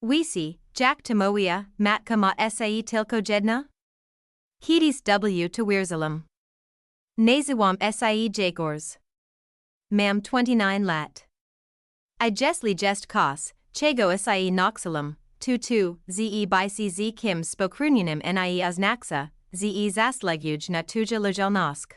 Wisi, jak Timoia, matka ma sai tylko jedna? Hidis w to Wierzalam. Nazywam sai Grzegorz. Mam 29 lat. I jest kos, czego sai noxalam, tu ze bysi z kim spokrunianim nie oznaksa, ze zasleguj na tuja legalnosk.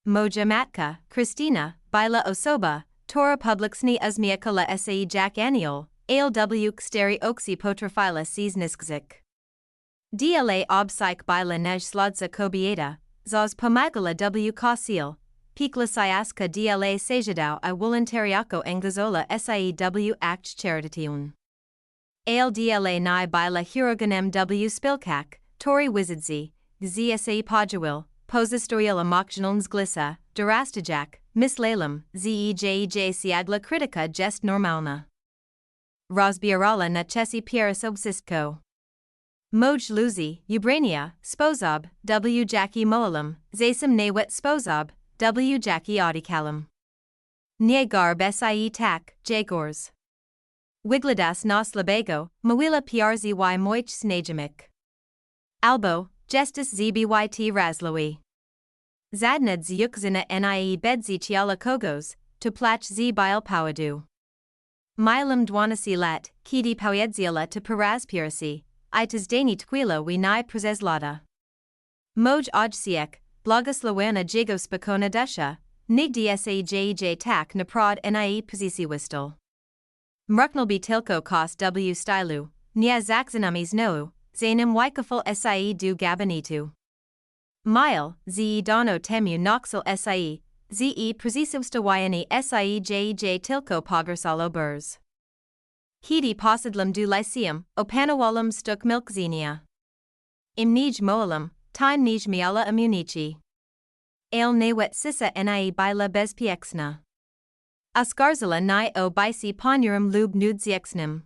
Moja matka, Kristina, bila osoba, tora publiczny uzmiakala sai jak aniol, alw ksteri oksi potrafila niskzik. Dla obsik bila nej slodza kobieta, zaz pomagala w kosil, pikla siaska dla sejadao I voluntariako angazola siew act charitatiun. Al dla ni bila hiroganem w spilkak, tori wizardzi, zsa pojawil, pozistorial emoktionalns glisa, dorastajak, mislalam, zej siagla kritika jest normalna. Rozbierala na chesi pierasogsisko. Moj luzi, ubrania, sposob, w jaki moalam, zasam nawet sposob, w jaki odikalam. Nie garb sie tak, Grzegorz. Wigladas nos labego, mawila przy moich snajamik. Albo, gestus zbyt razlowi. Zadnad zykzina nie bedzi ciala kogos, to plach z bil pawadu. Milam dwanasi lat, kidi poedzila to parazpirasi, itas dani tquila we ni prezeslada. Moj ojsiek, blogoslawena jego spokona dusha, nigdi sajej tak naprod nie pozisiwistal. Mrknalbi tilko kos w stylu, nia zakzanamis nou, zanim wikaful sie du gabinitu. Mile, ze dono temu noxal sie, ze prezisivstawayani siej tilko pogrsalo burs. Hidi posidlam du lyceum, opanawalam stuk milkzenia. Imnij moalam, time nij miala immunici. Ale nawet sisa nie bila bezpiexna. Askarzala ni o bisi ponurum lub nudziexnim.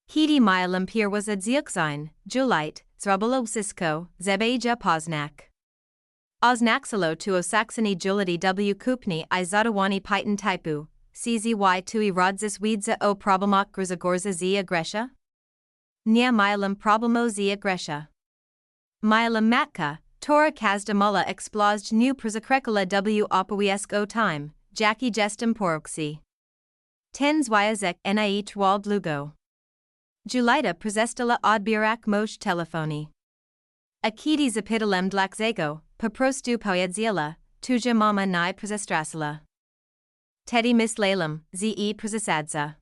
Hidi mialam pier was a dziuxine, julite, zrabalo sisko, zebeja poznak. Oznaxalo tu o saxony julity w kupni I zadawani pyton typu, czy tui rodzis widza o problemok grzegorza z agresha? Nie mialam problemo z agresha. Mialam matka, tora kazda mula explozd nu przekrekala w opowiesc o time, jaki jestem poroksi. Tens wyazek nie trwal dlugo. Julita przestala odbierak moj telefoni. Akidi zapidalem dlaczego, po prostu poedzila, tuja mama nie przestrasila. Teddy mislalam, ze przesadza.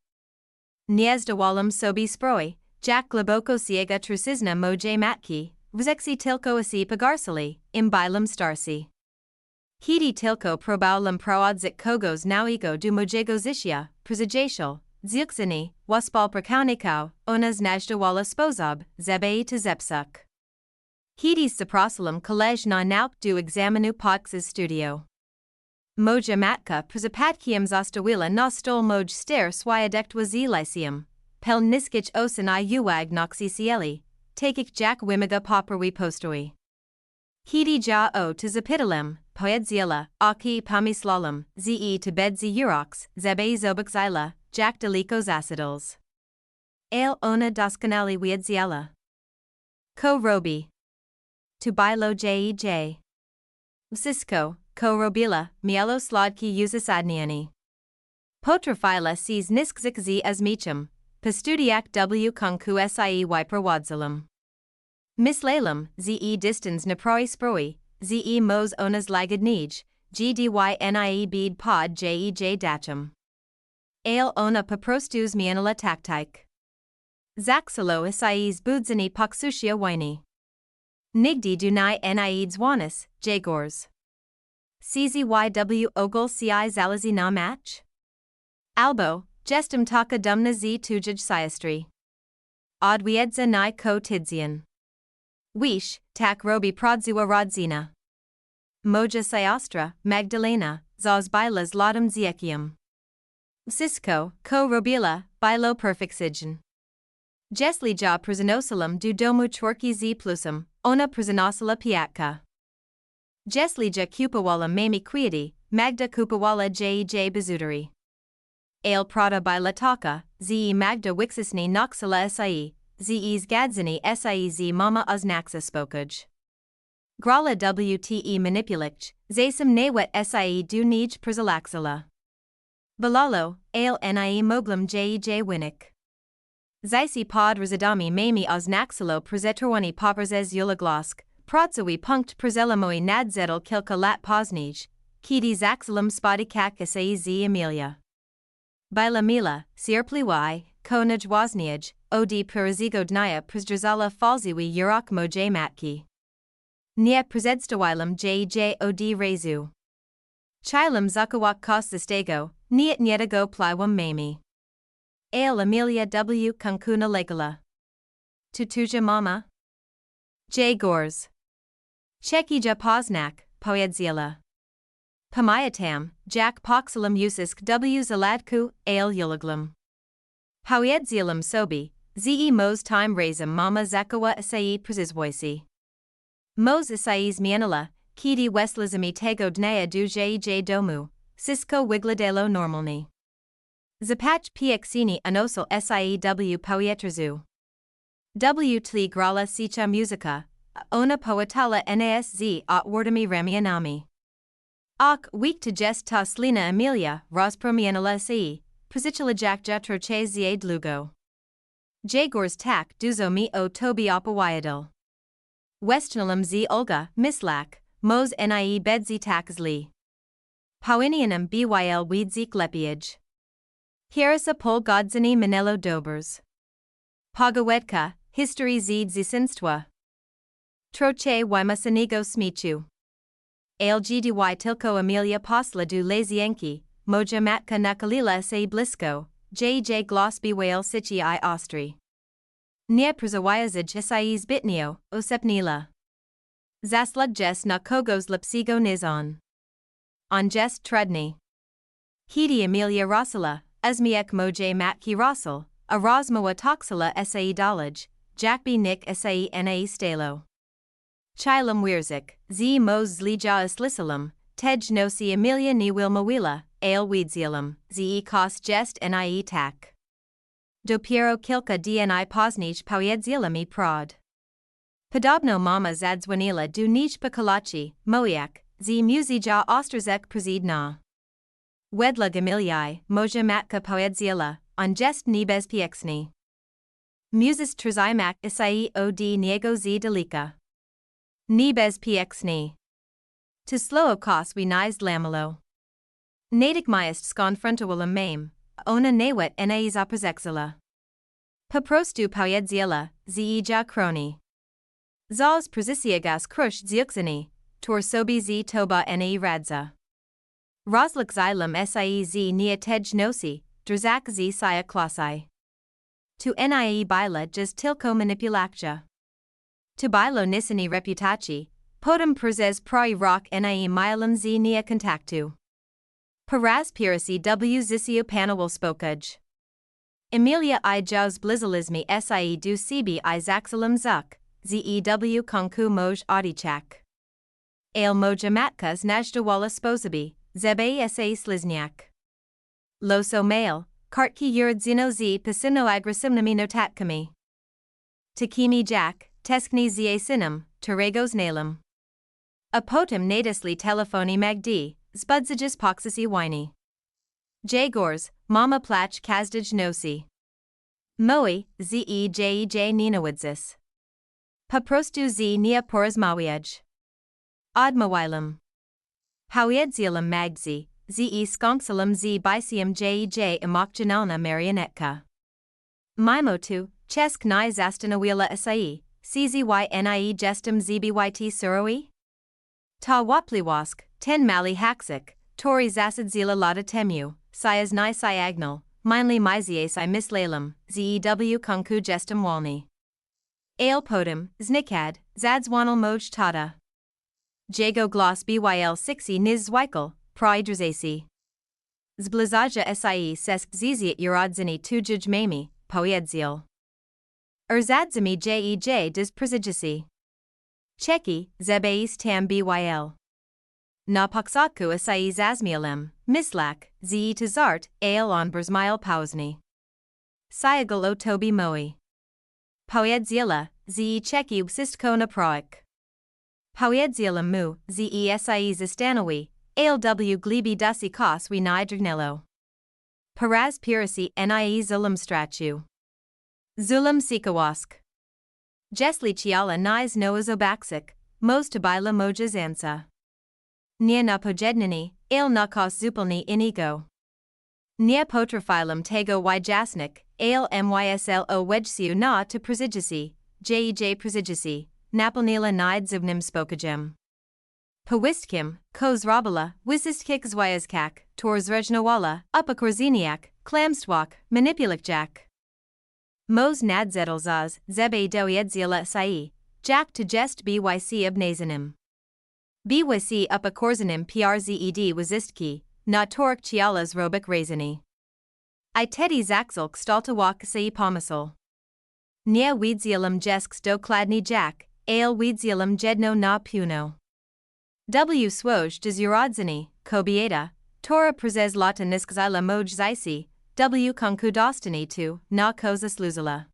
Nie zdawalam sobie sproi, jak globoko siega trusizna mojej matki, wzeksi tylko asi pagarsali, imbilam starsi. Hidi tylko probaulam proodzik kogos nauigo du mojego zishia, przejasial, zjuxini, waspal prakaunikau, ona znajdawala sposob, zebei to zepsuk. Hidi zaprosalam kolej na nauk du examinu podx's studio. Moja matka przepatkiem zostawila na stol moj ster swiadektwa z lyceum, pel niskich osin I uwag noxicieli, takich jak wimiga poprawi postoi. Hidi ja o to zapidalem, poedzila, aki pamislalam, ze to bedzi urox, zebe zobexila, jak deliko zasidals. Ale ona doskonali wiedziela. Ko robi. To bilo jej. Sisko, ko robila, mielo slodki uzasadniani. Potrafila sees niskzik z azmichum, pastudiak w kunku sie wyprowadzilum. Mislalam, ze distans naproi sproi, ze mos onas lagadnij, gdy nie bid pod jej datum. Ale ona paprostus mianala taktik. Zaxalo sies budzini poksushia wini. Nigdi du nie dzwanis, Grzegorz. Czw ogol ci zalazi na match? Albo, jestem taka dumna z tujaj siastri. Odwiedza nie ko tidzian. Wish, tak robi prodzua rodzina. Moja siostra, Magdalena, zaz bilas lodum ziekium. Sisko, ko robila, bilo perfixidjan. Jesli ja prizanosalam du domu chorki z plusum, ona prizanosala piatka. Jesli ja kupawala mami quieti, Magda kupawala jej bazudari. Ale Prada by Lataka, ze Magda Wixisni Noxala SIE, ze Zgadzini SIE z Mama Oznaxa Spokaj. Grala WTE Manipulich, Zasem Nawet SIE du Nij Przalaxala. Balalo, Ale Nie Moglum JEJ Winnik. Zisi pod Rezadami Mami Oznaxalo Prezetorwani Poprzez Ulaglosk, Protzawi Punkt Prezelamoi Nadzetel Kilka Lat Poznij, Kidi Zaxalum Spodikak SIE z Emilia. Bila Mila, Sierpliwai, Konaj Wozniaj, Od Perazigo Dnia Przdzrzala Falziwi Urok Moj Matki. Nie Przedzstawilum JJ Od Rezu. Chilum Zakawak Kostastego, Niet Nietago Plywum Mami. Ale Emilia W. Kunkuna Legala. Tutuja Mama. J. Gors. Czekija Poznak, Poedzila. Pamayatam, Jack Poxilum Usisk W. Zaladku, Ale Ulaglum. Poedzilum Sobi, Ze Mos Time Razum Mama Zakawa Asai Przizwoisi. Mos Asais Mianala, Kidi Westlazami Tego Dnea du J. Domu, Cisco Wigladelo Normalni. Zapach Pxini Anosal SIEW Poietrazu. W. Tli Grala Sicha Musica, Ona Poetala NASZ Otwardami Ramianami. Ak week to jest ta Slina Emilia, Rospromianala SE, Przichala Jack Jutro Che Ziad Lugo. Jagors Tak Duzo Mi O Tobi Opawayadil. Westnalam Z Olga, Mislak, Mos Nie Bedzi Takzli. Powinianum Byl Weedzik Lepiage. Hierasa Pol Godzini Manelo Dobers. Pogawedka, History Z Zisinstwa. Troche Wymasanigo Smichu. Algdy Tilko Emilia Posla du Lazienki, Moja Matka Nakalila Se Blisko, JJ Glossby Whale Sichi I Ostri. Nie Przawajazij Siz Bitnio, Osepnila. Zaslug Jes na Kogos Lipsigo Nizon. On Jes Trudni. Hidi Emilia Rossala, Azmiek Moj Matki Rossal, a Rosmoa Toxala Sae Dolage, Jackby Nick Sae Na Stalo. Chilum Wierzik, Z Mos Zlija Islisalum, Tej Nosi Emilia Ni Wilmawila, Ale Weedzilum, Ze Kos Jest Nie Tak. Dopiero Kilka Dni Poznij Poedzilum Prod. Podobno Mama Zadzwanila du Nij Pakalachi, Moiak, Z Muzija Ostrzek Przydna. Wedla Gamiliai, Moja Matka Poedzila, on Jest Nibez Piexni. Muses Trzimak Isai Od Niego Z Delika. Nibez Piexni. To slow kos we nized lamelo. Nadik myest skon frontawilum mame, ona nawet nais opozexila. Paprostu poedzila, ja kroni. Zaz prezisiagas krush ziuxini, tor sobi z toba ne radza. Roslik xylum siez nia tej nosi, drzak z sia klosai. Tu nie bila jas tilko manipulakja. To bilo nisini reputaci, podum prezes proi rock nie milum z nia kontaktu. Paraz pirasi w zisio panawil spokaj. Emilia I jauz blizalizmi sie du cb I zaxalum zuk, zew konku moj audichak. Ale moja matka znajdowala sposobi, zebe sa slizniak. Loso male, kartki uradzino z pasino agresimnami notatkami. Takimi jack, teskni za sinum, terregos nalum. Apotum nadisli telefoni magdi, zbudzijis poxisi wini. Jagors, mama plach kazdij nosi. Moi, jej ninawidzis. Paprostu z nia porazmawiaj. Odmawilum. Howiedzilum magzi, ze skonksalum z bisium jej imokjanalna marionetka. Mimotu, chesk ni zastanawila asai, czyi nie gestum zbyt suroi? Ta wapliwask, ten mali haksik, tori zasadzila lada temu, sias ni siagnal, minely mizias I mislalum, zew kunku gestum walni. Ale podum, znikad, zadzwanal moj tata. Jago gloss byl 6 niz zweikel, pridrzasi. Zblizaja sie sesk ziziat uradzini tujuj mami, poedzil. Zadzimi jej des prezijasi. Cheki, zebais tam byl. na poksatku asai zazmielem, mislak, ze to zart, ale on bersmile pausni. Siagal o tobi moi. Poedzila, ze cheki ubsistko na proik. Poedzila mu, ze sai zistanowi, ale w glibi dusi kos we nidrgnelo. Paraz pirasi nie zulum stratu. Zulum sikawask. Jesli chiala nais noaz obaksik, mos tabila mojas ansa. Nia na pojednini, ale na kos zupilni inigo. Nia potrophilum tego jasnik, ale myslo wedgsiu na to presigisi, presigisi, napolnila nide zubnim spokagem. Powistkim, kos robala, wisistkik zwyazkak, tor zrujnowała, upokorzeniak, kłamstwa, manipulację. Mos nadzedelzaz, zebe doiedzila sai, jak to jest byc obnazanim. Byc upokorzenim przed wazistki, na tork chialas robik razani. I tedi zaxel kstaltawak sai pomisol. Nia wiedzielum jesks dokladni jak, ale wiedzielum jedno na puno. W swoj dzurodzeni, kobieta, tora przez lata niszczyła moj zisi, w konkudostani tu, na koza sluzala.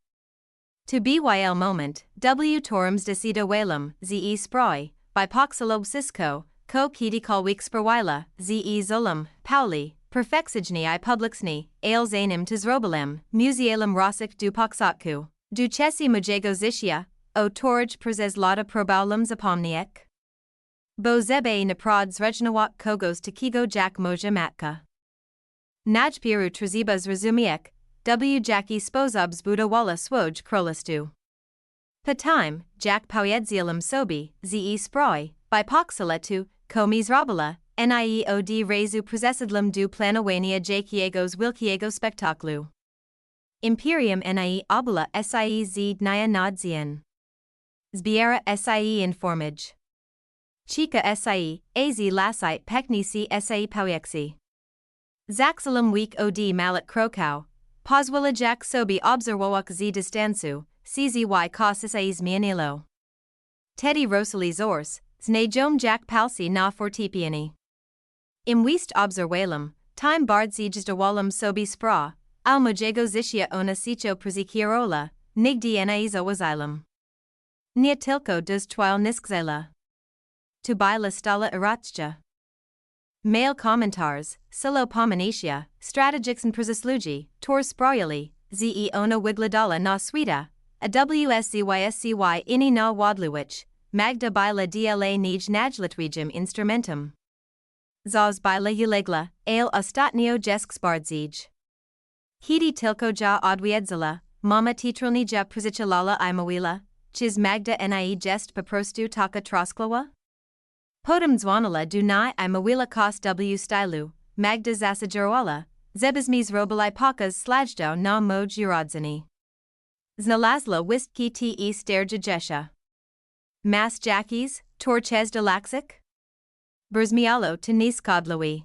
To byl moment, w torums decido walum, ze sproi, by poxalob sisko, ko kiti kalwik sprowila, ze zulum, pauli, perfexigni I publicsni, ale zanim tizrobalem, musealum rosik du poxatku, du chesi mojego zisia, o torj przez lata probaulums apomniek. Bo zebe naprod zrujnowała kogos takiego jak moja matka. Najpiru trzeba zrozumieć, w jaki sposób zbudowała swój królestwo. Po time, jak poedzilum sobie, ze sproi, by poxaletu, komi zrobila, nie od razu prezesidlum du planowania jakiegos wielkiego spektaklu. Imperium nie obula sie z dnia na dzień. Zbiera sie informaj. Chica sie, az lasite pekni sie poieksi. Zaxilum week od malat krokau, pozwila jak sobi obserwowak z distansu, czzy kos sie zmianilo. Teddy rosali zors, znajom jak palsi na fortepiani. Im wist obserwalum, time bardzi jzdawalum sobi spra, al mojego zisia ona sicho prezikierola, nigdi naizo wazilum. Nia tilko dos twil niskzela. Tubila stala iratja. Mail commentars, silo pominatia, strategics and przyslugi, tor sproyali, ze ona wigladala na swita, a wscyscy ini na wadluwich, magda bila dla nij najlitwijim instrumentum. Zaz bila ulegla, ale ostatnio jesks bardzij. Hidi tilko ja odwiedzala, mama titrulni ja przichalala imawila, chiz magda nie jest poprostu taka trosklawa? Potem dzwonila du I mawila kos w stylu, magda zasajarwala, zebizmi zrobili pokas slajdo na moj urodzeni. Znalazla wistki te sterjajesha. Mas jakis, torchez de laksik? Berzmialo to niskodlawi.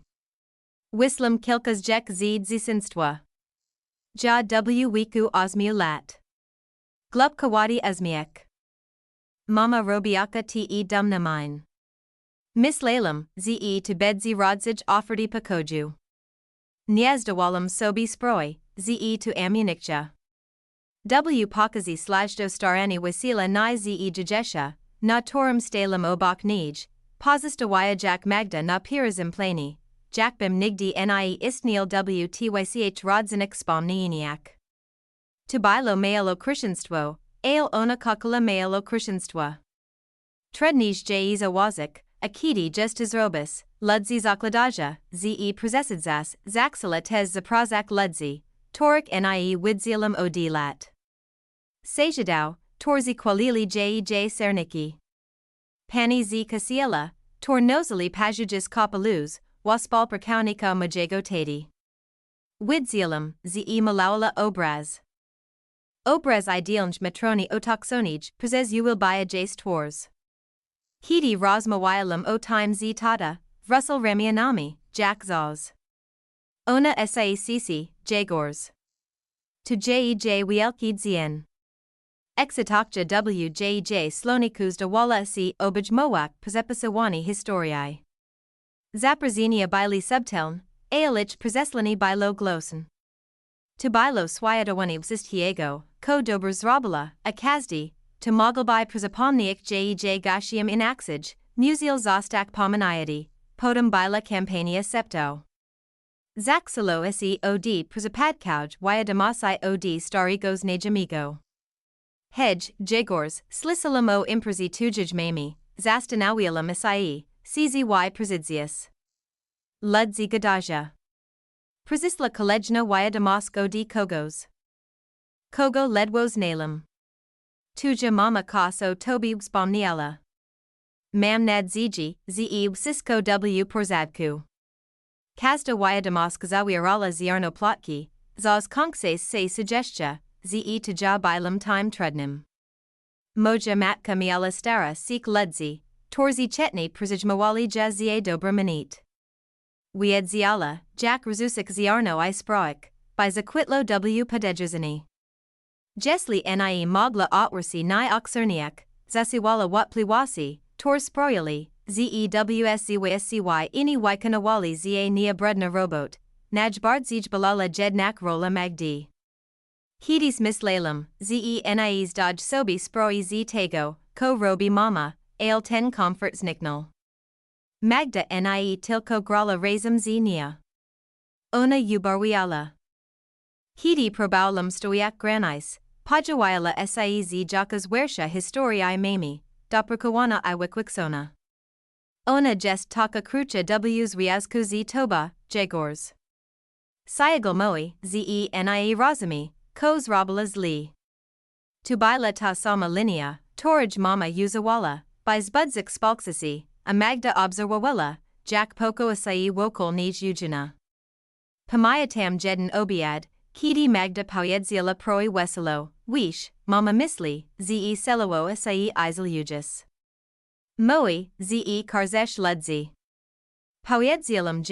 Wislam kilkas jek zid zisinstva. Ja w wiku osmiu lat. Glup kawadi azmiek. Mama robiaka te dumnamine. Miss Lalem, ze to bedzi rodzij offerdi pakoju. Niezdawalam sobi sproi, ze to amunikja. W pokazi slajdo starani wasila ni ze jajesha, na torum stalem obok nij, pozistawaya jak magda na pirazim plani, jakbim nigdi nie istniel w tych rodzanik spomnieniak. Tubilo maelo krishenstvo, ale ona kakula maelo krishenstva. Trednij jaiza wazik, akidi jestizrobis, ludzi zakladaja, ze prezesidzas, zaxila tez zaprazak ludzi, torik nie widzilam odilat. Sejadau, torzi kwalili cerniki. Pani z kasiela, tor nozali pajujis kopaluz, waspal prakaunika mojego tadi. Widzilam, ze malawala obraz. Obraz idealnj metroni otoksonij, prezes uwilbaya jas tors. Hidi rozmawialam o time z tata, vrusel ramianami, jak zaz. Ona sacc, Grzegorz. To wielki zien. Exitokja wjj slonikus dawala si obaj mowak pzepasawani historii. Zaprzenia byli subteln, aelich przeslani bilo glosen. To bilo swiatowani wzisthiego, ko dober zrobila, a kazdi, to mogleby przepomnieć jej gasium inaksij, musiel zostać pominiety, potem bila campania septo. Zaxilo se od przepadkauj wiadomosy od starego znajomego. Hedge, Grzegorz, slisalamo imprezi tujij mami, zastanawialam isai, czzy prezydzius. Ludzi gadaja. Przysla kolejna wiadomość od kogos. Kogo ledwo znalem. Tuja mama kos o tobie wspomniała. Mam nadzieję, że wszystko w porządku. Każda wiadomość zawierała ziarno plotki, zaś konkses se sugestia, że tuja bilem time trudnym. Moja matka miała stara sik ludzi, torzy chetni przyjmowali że dobra minit. Wiedziala, Jack Razusik ziarno I sproik, by zakwitlo w podejrzani. Jesli nie mogla otworsi ni oxerniak, zasiwala wotpliwasi, tor sproyali, zewscy ini wykonawali za nia brudna robot, najbardziej balala jednak rola magdi. Hidis mislalem, zenies dodge sobi sproi z tego, ko robi mama, ale ten comfort zniknal. Magda nie tylko grala razem z nia. Ona ubarwiala. Hidi probaulam stoiak granis, podziwiala z jakas wersha historii mami, doprakawana I wikwiksona. Ona jest taka krucha w związku z toba, Grzegorz. Siagal moi, nie rozumi, ko zrobila zli. Tubila ta sama linia, toraj mama uzawala, by zbudzik spalksisi, a magda obserwawala, Jack poko asai wokol nij ujina. Pamayatam jeden obiad, kidi magda poyedzila proi weselo, wish, mama misli, selowo asai isel ujis. Moi, karzesh ludzi. Poyedzilam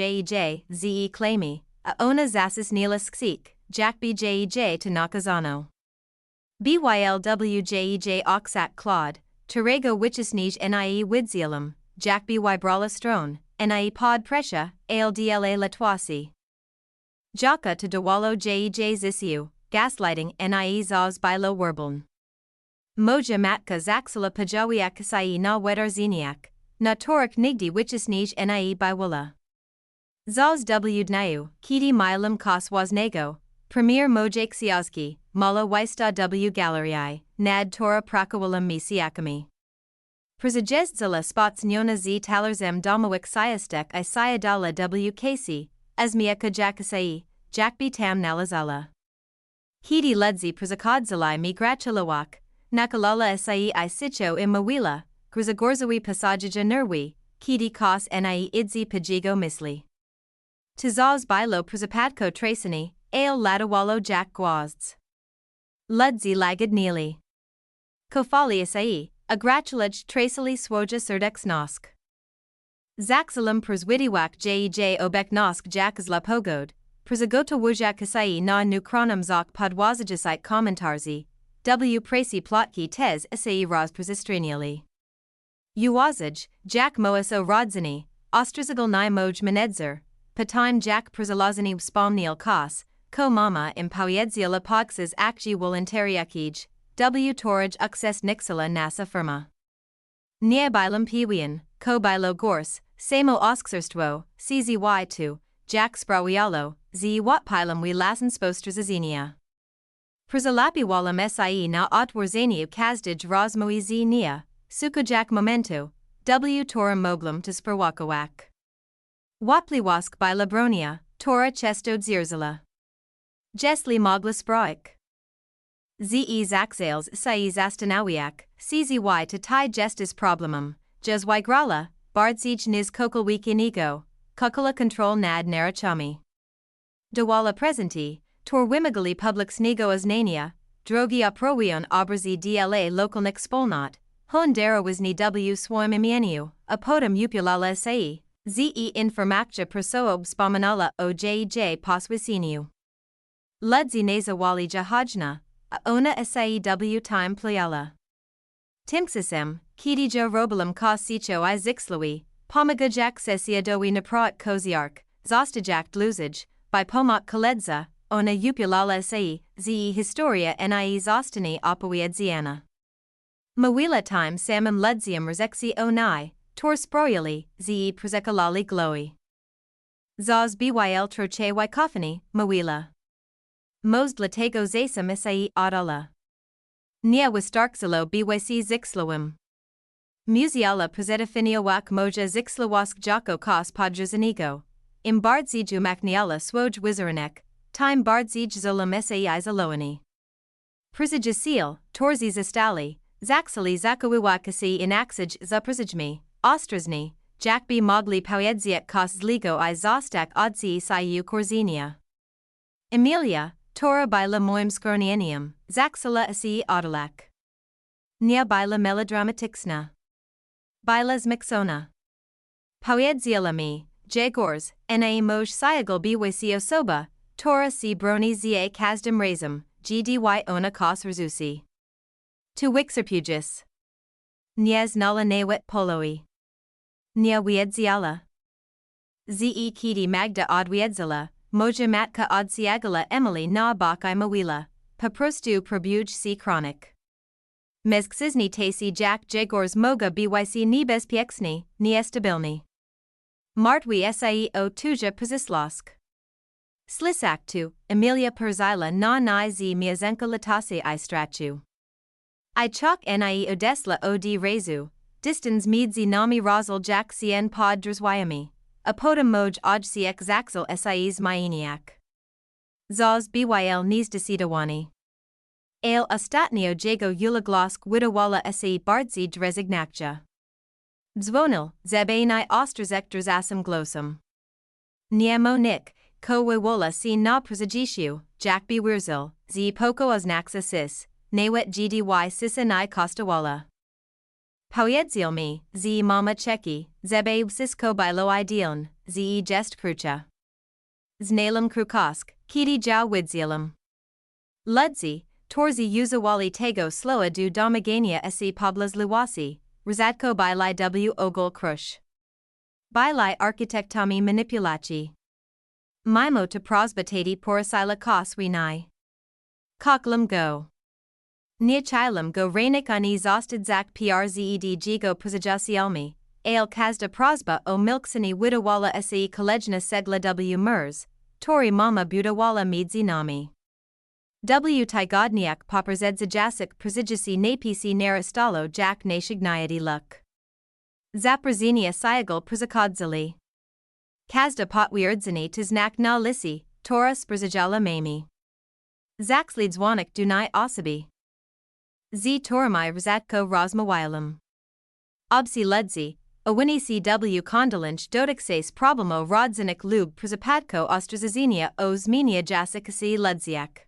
claimi, a ona zasis nilas ksik, Jack bjej to nakazano. Bylwjej oxak claude, terego wichisnij nie widzialam, Jack by brala stron, nie pod presha, aldla latwasi. Jaka to dawalo zisiu, gaslighting nie zaz bilo werbeln. Moja matka zaxila pajawiak sai na wedarziniak, na torik nigdi wichisnij nie bywala. Zaz dniu, kidi milam kos wasnego, premier mojak siazki, mala wista galerii, nad tora prakawalam misiakami. Przejezdzala spots niona z talerzem domowik siastek I siadala wkc, azmiaka jakasai, jakbi tam nalazala. Hidi ludzi przakadzali mi gratulawak, nakalala sai I sitcho I mawila, grzegorzowi pasajija nerwi, kidi kos nie idzi pajigo misli. Tizaz bilo przapadko traceni, ale ladawalo Jack gwazds. Ludzi lagid nili. Kofali sai, a gratulaj traceli swoja serdex nosk. Zaxalam przwidiwak obek nosk Jack zla pogod, przagota wujak sai na nukronum zok podwazajisite komentarzi, w pracy plotki tez sai raz przistrinili. Uwazaj, Jack moas o rodzini, ostrazagal ni moj menedzer, patime Jack przalazani wspomniel kos, ko mama im poyedzila podxas akji woluntariakij, w toraj ukses nixila nasa firma. Nie bilum piwian, ko bilo gors, samo oskserstwo, czy2, Jack sprawialo, wat pilum we lasen spostrazinia. Przalapiwalam sie na otworzeniu kazdij rozmoi z nia, sukojak momentu, w torum moblum to sprawakawak. Wapliwask by Labronia, Tora chesto dzierzala. Jesli mogla sproik. Zaxales sai zastanawiak, czzy to ti gestis problemum, jeswigrala, bardzij niz kokolwik inigo, kukala control nad narachami. Dawala presenti, tor wimigali public snigo aznania, drogi oprowion obrazi dla lokalnik spolnot, hondera wisni w swoim imieniu, apodum upulala sai. Informacja persoob spominala ojj poswisiniu. Ludzi nazawali jahajna, a ona w time playala. Timksisem, kidija robalum ka sicho I zixlawi, pomagajak sesia dowi naproat koziark, zostajak dluzij, by pomak koledza, ona upulala sai, ze historia nie zostani opowiedziana. Mawila time samim ledzium rezexi onai, tor sproyali, ze prezekalali glowy. Zaz byl troche wykofani, mawila. Most latego zasam isai adala. Nia wistarksalo byc zixlawim. Muziala prezetafinioak moja zixlawask jako kos podrzanigo. Im bardziju makniala swoj wizaranek, time bardzij zolam sai izaloani. Przyjaciel, torzi zastali, zaksali zakawiwakasi inaksij za przyjmi, ostrazni, jakby mogli pojedziek kos zligo I zostak odsi siu korzinia. Emilia, tora bila moim skornienium, zaksala asi odalak. Nia bila melodramatiksna. Bila zmiksona. Pojedzielami, Grzegorz, na moj siagal byc osoba, tora si broni za kazdem razem, gdy ona kos rzuci. Tu wixerpugis. Niez nala nawet poloi. Nia wiedziala. Ze kiti magda odwiedzala, moja matka odsiagala Emily na bakaj mawila, paprostu probuj si chronic. Mezksizni tasi jak Grzegorz moga byc ni bezpieksni, ni estabilni. Martwi sai o tuja przyslask. Slisaktu, Emilia perzila na ni z miazenka latase I strachu. I chok nie odesla od rezu, distans miedzi nami rozal jak cien pod drzwyami, a potem moj odsiek zaxel sais myeniak. Zaz byl niz desidawani. Ale ostatnio jego ulaglosk widawala si bardzij rezignakja. Dzwonil, zebani ostrzek drzasam glosum. Niemo nik, ko wiwola si na przejściu, jak biwirzil, z poko oznaksa sis, nawet gdy sisa ni kostawala. Pojedziel mi, z mama czeki, zebe sisko bilo idealn, z jest krucha. Znalem krukosk, kiti ja widzielem. Ludzi, torzi uzawali tego sloa du domagania si poblas liwasi, rzadko bili w ogol krush. Bili architektami manipulacji. Mimo to prosbatati porosila kos winai. Koklam go. Niechilem go rainik ani zostadzak przed go przyjacielmi, ale kazda prosba o milksani widawala si kolejna segla w mers, tori mama budawala miedzi nami. W tygodniak poprzedzajacek przyjdziasi napisi narastalo jak nasignayati luk. Zaprzenia siagal przychodzili. Kazda potwierdzeni to znak na lisi, tora sprzajala mami. Zaksli dzwonik dunai osobi. Z tormai rzadko rozmawialem. Obsi ludzi, owini cw kondolinch dotychczas problemo rodzynek lub przypadko ostrzeżenia o zmianie jasykasi ludziak.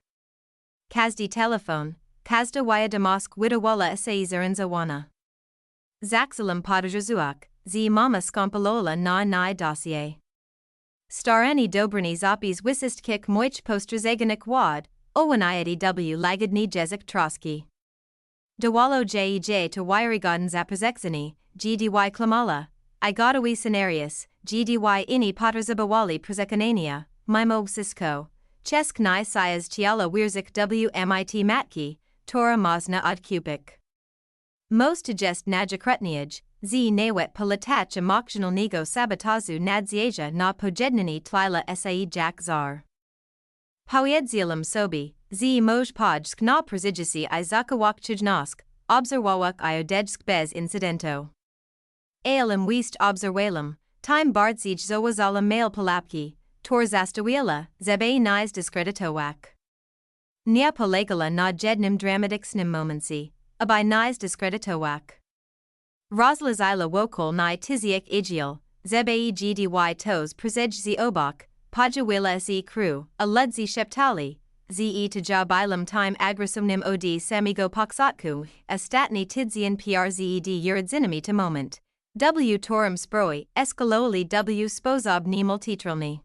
Kazdi telefon, kazda wiadomosk widawala si zaranzawana. Zaxelem podrzuak, z mama skompalola na ni dossier. Starani dobrani zapis wisistkik moich postrzegnik wad, owiniati w lagodni jezik troski. Dawalo jej to wirygodin zaprzexeni, gdy klamala, I gotowi scenarius, gdy ini potrzebowali przekonania, mimo sisko, chesk ni sias ciala wirzik wmit matki, tora można odkupik. Most jest najakretniaj, z nawet polatach emocjonalnego sabotazu nadzieja na pojednani tlila sai jak zar. Pojedzielem sobi, z moj podsk na przyjdziasi I zakawak chujnosk, obserwawak I odejsk bez incidento. Alem wist obserwalem, time bardzij zoazala mail polapki, tor zastawila, zebe niz discreditowak. Nia polegala na jednym dramaticsnym momenci, aby niz discreditowak. Rozlazila wokol ni tiziek igiel, zebe gdy tos przyjdzie obok, podjawila si crew, a ludzi szeptali, ze to jabilem time agresumnim od samigo poksotku, ostatni tidzian przed urodzinami to moment. W torum sproi, eskaloli w sposob nie multitrolny.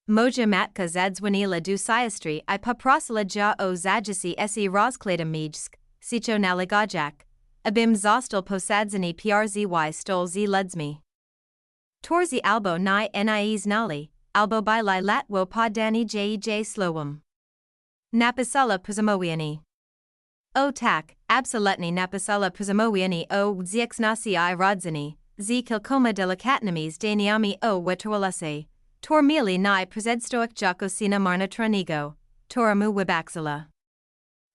Moja matka zadzwonila du siastri I poprosila ja o zajasi si rozkladem mijsk, sicho naligajak, abim zostal posadzeni przed stol z ludźmi. Torzi albo ni znali, albo bilai latwo podani jej slowum. Napisala prizamowiani. O tak, absolutnie napisala prizamowiani o znosił I rodzini, z kilkoma delikatnymi zdaniami o weterolase, tor mili ni prezedstoik jakosina marnotronigo, toramu wybaksala.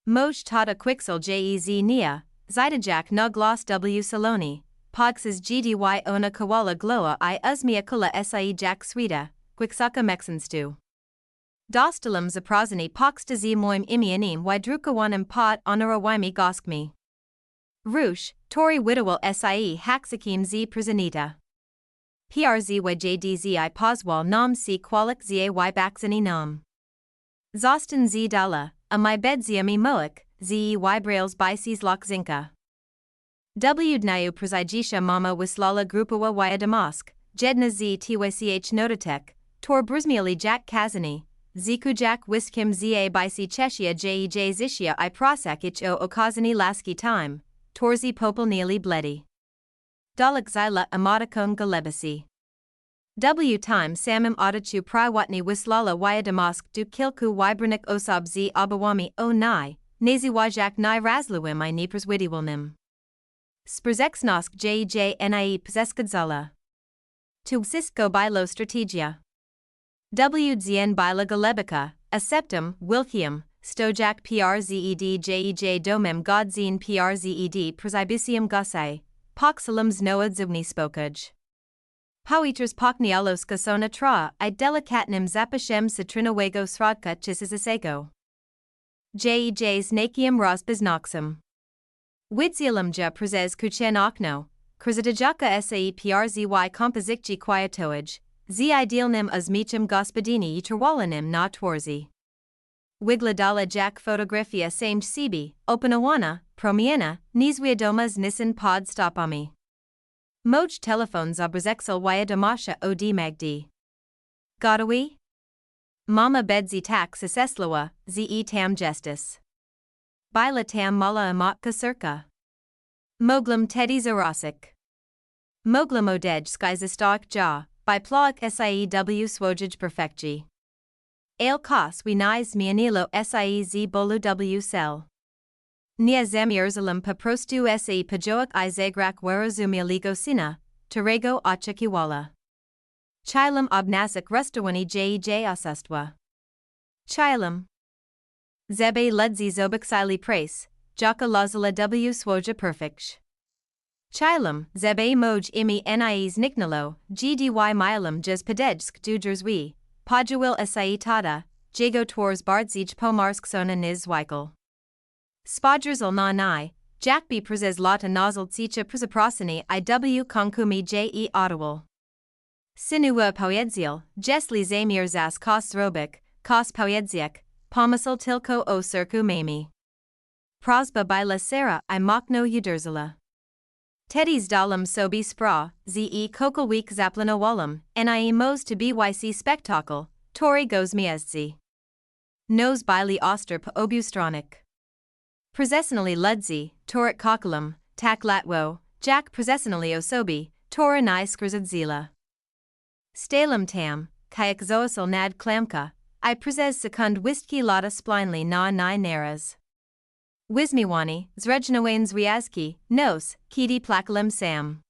Moj tata quixel jez nia, zidajak na glos w saloni, podxas gdy ona kawala gloa I uzmia kula si jak swida, quixaka mexenstu. Dostalum zaprazani poxta z moim imianim wydrukawanim pod honorawimi goskmi. Rush, tori widowal sie haxakim z prizanita. Przydzi I pozwal nam si kwalik zay baxani nam. Zostan z dala, a my bedziami moik, zey brails bices lokzinka. Dniu przydjisha mama wyslala grupowa damask, jedna z twch notatek, tor brzmieli jak kazani, zikujak wiskim za bici cheshia zishia I prosakich o okazani laski time, torzi popolnieli bledi. Dalek zila amatakon galebasi. Time samim otachu prywatni wyslala damask du kilku wybranik osab z obawami o ni, naziwajak ni razluim I ni perswidiwilnim. Sprzexnosk nie pzeskadzala. Tu sisko bilo strategia. Wdzien bila galebika, a septum, wilkium, stojak przed domem godzin przed przybisium gusai, poxalum znoa zubni spokaj. Pawiters poknialos kasona tra I delikatnim zapashem citrinowego srodka chisisasego. Znakium rozbiznaksum. Widzialumja przez kuchen okno, krzadajaka sai przzy kompozikji kwiatowaj, z idealnym uzmichim gospodini terwalanim na tworzi. Wigladala jak fotografia same sibi, opanawana, promiena, nizwiadomas nisin pod stopami. Moj telephones obrazexel damasha od magdi. Godawi? Mama bedzi tak siseslawa, ze tam gestis. Bila tam mala amatka circa. Moglum teddy zarosik. Moglum odej skizistok ja, by ploik siew swojij perfectji. Ale kos we niz mianilo z bolu w sel. Nia zamierzalum paprostu se pajoik I zagrak werozumia ligosina, terego ochakiwala. Chilum obnasik rustawani osustwa. Chilum. Zebe ludzi zobiksili prace, jaka lazala w swoja perfect. Chilum, zebe moj imi niz niknalo, gdy milum jaz padejsk dujerswi, podjawil si tada, jego twors bardzij pomarsk sona niz wykel. Spodjersal na ni, jakby przez lata nozzle cicha przyzaprosini I konkumi ottawal. Sinuwa poedzil, jesli zamierzas kos zrobik, kos poedziek, pomysl tylko o cirku mami. Prozba bila sera I mokno uderzala. Teddy's dalum sobi spra, ze kokolweek zaplanowalum, nie mos to byc spektakel, tori goes miezzi. Nos bili oster po obustronik. Prezessionally ludzi, torik kokalum, tak latwo, jak prezessionally osobi, tora ni skrzadzila. Stalum tam, kayak zoasal nad klamka, I prezes sekund wistki lata splinely na ni naras. Wizmiwani, zrejnowain zwiazki, nos, kidi plakalum sam.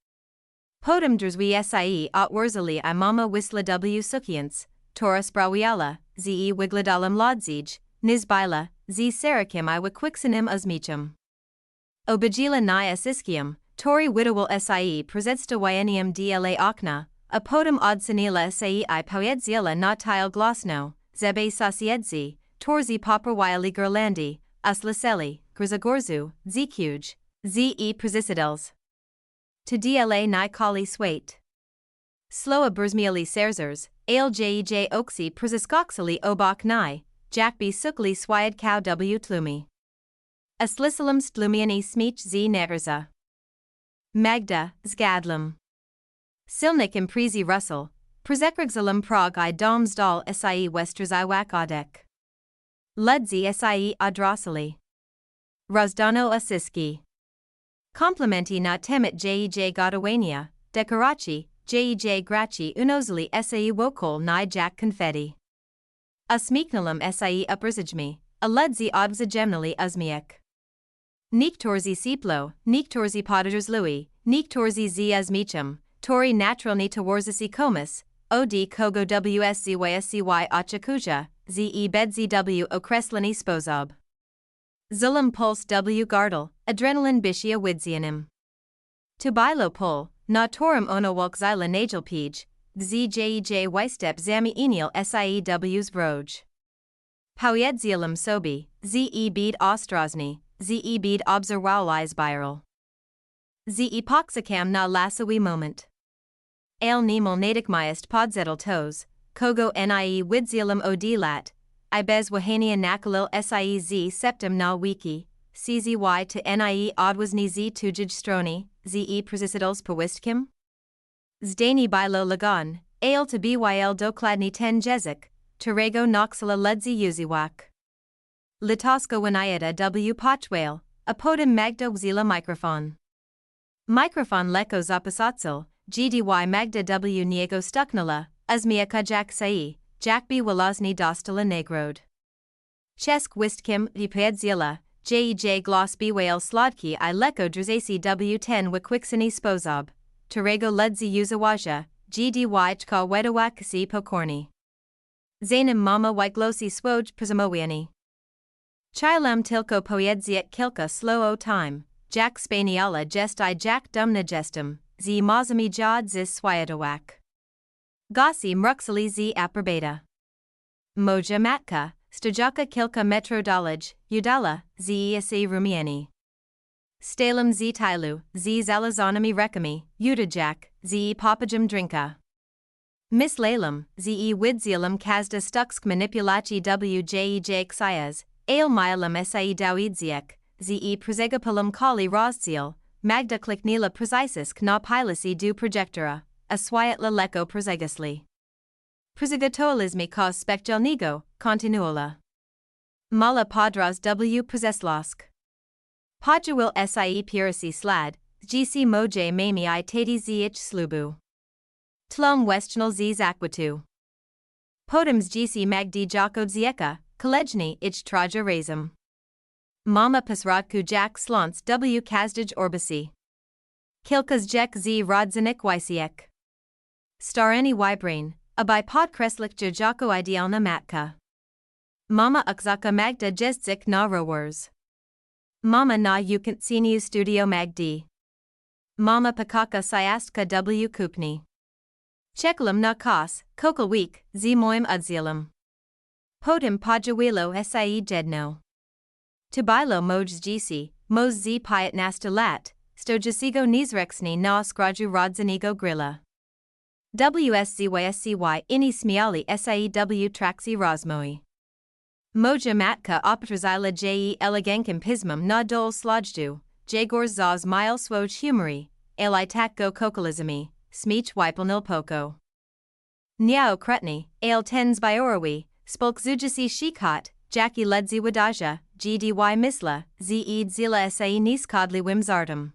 Podum drzwi sie otwurzali I mama wisla w sukians, tora sprawiala, ze wigladalum lodzij, nizbila, z sarakim I wikwixanim uzmichum. Obajila ni asiskium, tori widowal sie prezedstawianium dla okna, a podum odsanila sei I poedzila na tile glosno, zebe sasiedzi, torzi poprawili gerlandi, uslaseli, grzegorzu, zkuj, ze prezisidels. To dla ni kali swait. Sloa brzmieli serzers, aljej oksi preziskoksali obok ni, jakby sukli swayad kow w tlumi. Aslisalum stlumiani smich z neverza. Magda, zgadlum. Silnik imprezi russell, prezekrigzalum prog I domsdal sie westrziwak odek. Ludzi sie odrosali. Rozdano asiski. Komplimenti na temat jej godawania, dekoraci, jej graci unozili sai wokol ni jack confetti. A smiknalum sai uprzijmi, a ledzi odwzajemnali uzmiek. Niektorzi siplo, niektorzi podajers lui, niektorzi z uzmichum, tori naturalni towarzisi komis, od kogo wscy oczekuja, ze bedzi w okresleni sposob. Zulum puls w gardel, adrenalin bishia widzianim. Tubilo pol, na torum ono walkzila nagel pij, zjej wystep zami enial siews vroj. Pojedzielum sobi, ze bed ostrozny, ze bed obserwaliz biral. Ze epoxicam na lasawi moment. Ale nemel natikmiast podzetel tos, kogo nie widzielum odilat, I bez wahania nakalil siez septum na wiki, czy to nie odwazni z tujij stroni, ze prezisidals powistkim? Zdani bilo lagon, ale to byl dokladni ten jezik, Terego noxala ledzi uziwak. Litosko winiata w pochwale, apodem magda wzila microphone. Microphone leko zapasatsel, gdy magda w niego stuknala, uzmia kajak sai, jakbi walazni dostala negrod. Chesk wistkim vipedzila, jej glos bwale slodki I leko drzasi w10 wikwiksini sposob, Terego ledzi uzawaja, gdy chka wedawak si pokorni. Zanim mama wiglosi swoj prizamowiani. Chilam tilko poedziet kilka slow o time, jak spaniala jest I jak dumna gestum, z mazami jad zis swiatawak. Gossi mruxali z aprobata. Moja matka, stojaka kilka metrodolaj, udala, z esi rumiani. Stalem z tilu, z zalazonami rekami, udajak, z papajum drinka. Mislalem, ze widzielum kazda stuksk manipulacji wjej ksias, ale mialum si dawidziek, ze prezegapulum kali rozdziel, magda kliknila prezisis na pilasi du projectora, aswiatla leko prezegasli. Prezegatolismi kos spekjalnigo, continuola. Mala podras w prezeslosk. Podjawil si pirasi slad, gc moje mami I tati zh slubu. Tlum westnal z zakwitu. Potems gc magdi jako dzieka, kolejni ich traja razum. Mama pasrodku jak slons w kazdaj orbisi. Kilkas jek z rodzanik wysiek. Starani wybrain, aby podkreslik jako idealna matka. Mama ukzaka magda jezdzik na rowers. Mama na ukentsiniu studio magdi. Mama pakaka siastka w kupni. Cheklam na kos, kokal week, z moim udzielum. Potem podjawilo si jedno. Tubilo moj gc, mos z piat nastalat, stojasigo nizrexni na skraju rodzanigo grilla. Wscy ini smiali siew traxi rozmoi. Moja matka optrazila elegankim pismum na dol slojdu, jagor zaz mile swoj humori, ali tak go kokalizmi, smich wipelnil poko. Niao krutni, ale tens biorowi, spolk zujasi shikot, jaki ledzi wadaja, gdy misla, zed zila sai niskodli wimzartum.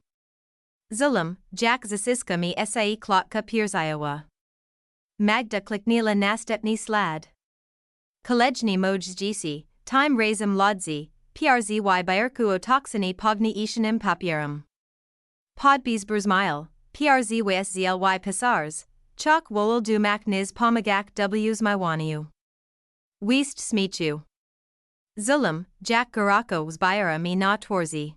Zulum, jak zasiska mi sai klotka pierziowa. Magda kliknila nastepni slad. Kolejni moj gc, time razum lodzi, przzy bierku otoxini pogni ishanim papierum. Podbis burzmile, przzy zly pasars, chok wolol dumak niz pomagak ws mywaniu. Wist smichu. Zulum, jak garako zbiera mi na twarzi.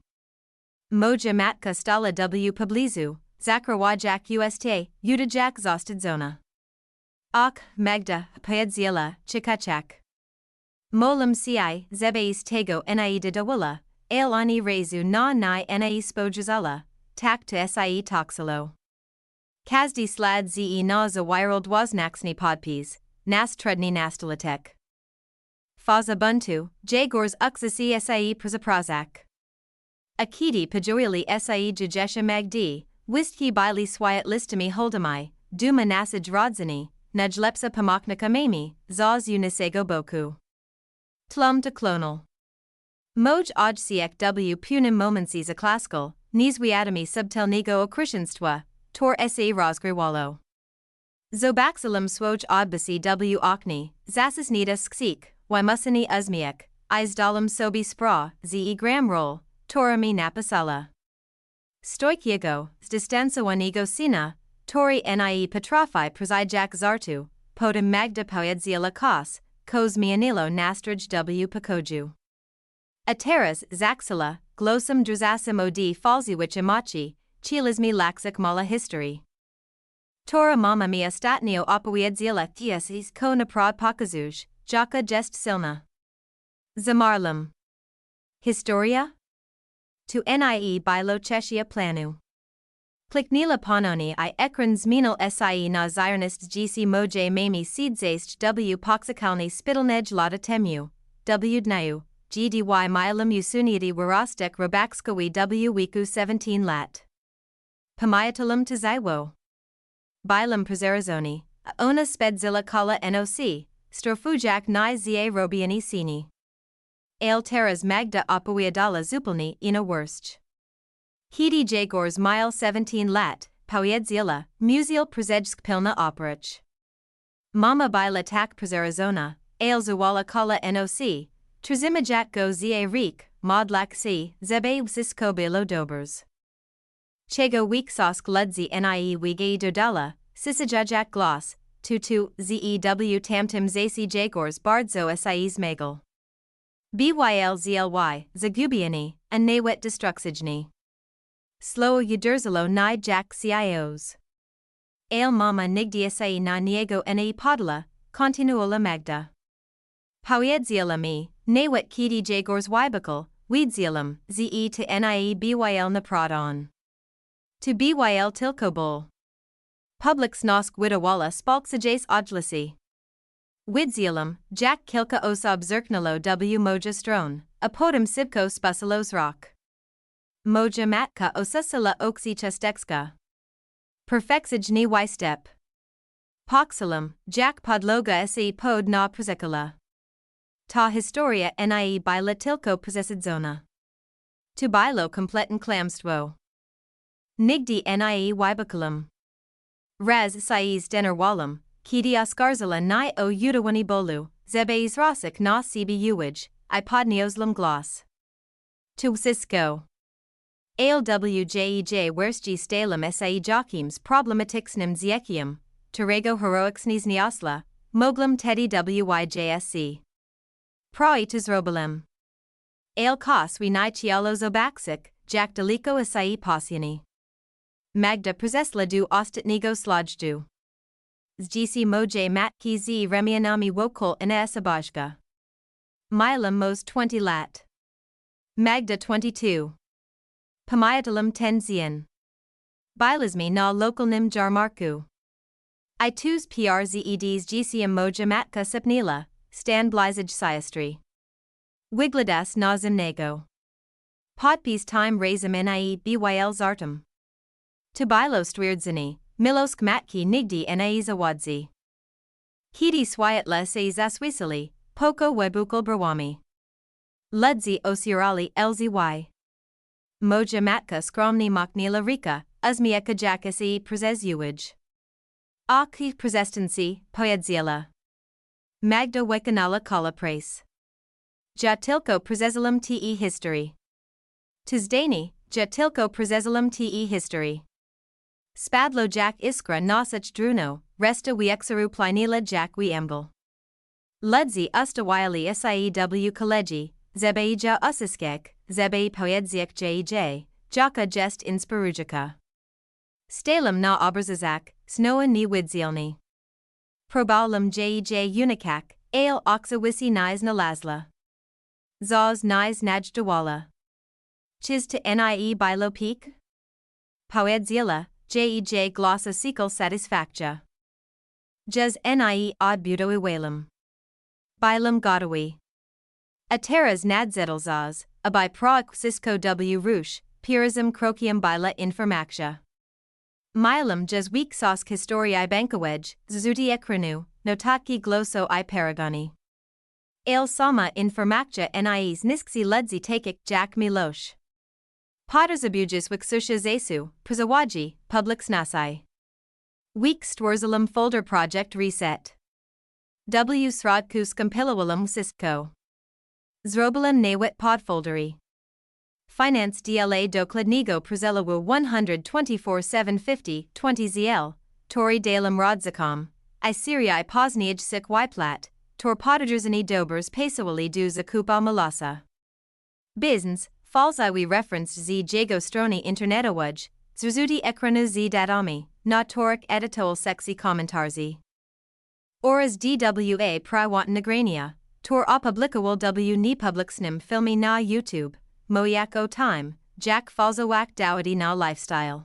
Moja matka stala w poblizu, zakrawajak usta, udajak zostad zona. Och, Magda, poedziela, chikachak. Molum ci, zebeis tego nie didawula, ani rezu na nie spojazala, tak to si toxilo. Kazdi slad ze na za wirald wasnaxni podpis, nas trudni nastalatek. Faza buntu, jagors uxasi si prazaprazak. Akidi pajoili si jujesha magdi, wistki bili swiat listami holdami, duma nasaj rodzani, najlepsa pomoknika mami, zaz unisego boku. Tlum to clonal. Moj odsiek w punim momenci za klaskal, nizwiatami subtelnigo okrishenstva, tor se rozgriwalo. Zobaxilum swoj odbasi w okni, zasisnita sksik, wymusini uzmiek, izdalum sobi spra, ze gram roll, torami napasala. Stoikiego, zdistansowanego sina, tori nie petrafai prezijak zartu, potem magda poedzia kos, kos mianilo nastrij w pokoju. Ateras zaxila, glosum drzasim od falziwich imachi, chilismi laxik mala history. Tora mama mi ostatnio opowiedzila thiesis ko naprod pokazuj, jaka jest silna. Zamarlum. Historia? Tu nie bilo chesia planu. Kliknila panoni I ekran zminal sie na zirnist gc moje mami seedzaist w poxicalni spitalnej lata temu, w dniu, gdy milam usuniati warostek robaxkowi w wiku 17 lat. Pamiatalum tziwo. Bilum prezerazoni, ona spedzilla kala noc, strofujak ni za robiani sini. Ale teras magda opowiadala zupilni ina worst. Hidi Jagors mile 17 lat, powiedzila, muziel prezejsk pilna operach. Mama bila tak prezerazona, ale zawala kala noc, trzymajak go za rik, modlak si, zebe wsisko bilo dobers. Chego weeksosk ludzi nie wigi dodala, sisajajak gloss, tutu zew tamtim zasi Jagors bardzo sais magal. Byl zly, zagubiani, a nawet destruxijni. Slow yuderzalo ni jak cios. Ale mama nigdi sai na niego ne podla, continuula magda. Poedzila mi, nawet kidi Jagors wybakal, weedzilam, ze to nie byl na prodon. To byl tilkobol. Public snosk widawala spalksajas ojlasi. Widzilam, jak kilka osob zerknalo w moja stron, a potem sibko spasalos rock. Moja matka osasila oksi chestekska. Perfeksijni wystep. Poxilum, jak podloga se pod na prezekala. Ta historia nie bila tilko prezesidzona. Tu bilo kompletan klamstwo. Nigdi nie wybakalum. Raz sais denerwalum, kidi oscarzala ni o udawani bolu, zebe izrasik na sibi uwij, I podnioslam gloss. Tu sisko. Alwjej wersji stalum sai jochims problematixnim ziekium, terego heroixnis niosla, moglum tedi wyjsc. Proitus robalem. Ale kos we ni chialo zobaxik, jak deliko sai pasiani. Magda prezesla du ostatnigo slajdu. Zgc moje matki z remianami wokol ina esabajka. Milam mos 20 lat. Magda 22. Pamiatalum 10 zien. Bilasmi na lokalnim jarmarku. I tus przeds gcm moja matka sepnila, stan blizaj siastri. Wigladas na zimnego. Podpis time razum nie byl zartum. Tubilo stwierdzini, milosk matki nigdi nie zawadzi. Hidi swiatla se zaswisili, poko webukal brwami. Ludzi osirali lzy. Moja matka skromni maknila rika, uzmieka jakasi prezezuij. Aki prezestancy, poedzila. Magda wekanala kala prace. Jatilko prezezilum te history. Tuzdani, jatilko prezezilum te history. Spadlo jak iskra nosach druno, resta wiexaru plinila jak wiembel. Ludzi ustawili siew kolegi, zebeja usiskek, zebe poedziek jej, jaka jest inspirujaka. Stalem na obrazazak, snoa ni widzielni. Probalum jej unikak, ale oxawisi niz na lazla. Zaz niz najdawala. Chiz to nie bilo peak? Poedzila, jej glossa sikal satisfactia. Jez nie od budo iwalum. Bilum godawi. Ateras nadzedelzaz, abai proak sisko w rush, purism crocium bila informacja. Milum jez week sosk historiae bankowej, zuzuti ekranu, notaki glosso I paragoni. Ale sama informacja nies nisksi ludzi takik jak milosh. Potters abujis wiksusha zesu, prizawaji, publics nasai. Week Stworzalam folder project reset. W Srodku Skampilawalam Cisco. Zrobilam Nawit podfoldery. Finance DLA dokladnigo Przelawu 124 750 20 ZL, Tori Dalam Rodzakam, I Syrii Pozniaj Sik Wyplat, Tor Podajrzani Dobers Pesawali du Zakupa Malasa. Bizns, Falziwi referenced z Jago Stroni Internetowaj, Zrzuti Ekranu z Dadami, na Torik Editol Sexy Komentarzi. Oraz DWA Prywat Nagrania, Tor Opublikowal W Ni Publicsnim Filmi na YouTube. Moyak o time, Jack Falzowak Dowdy na lifestyle.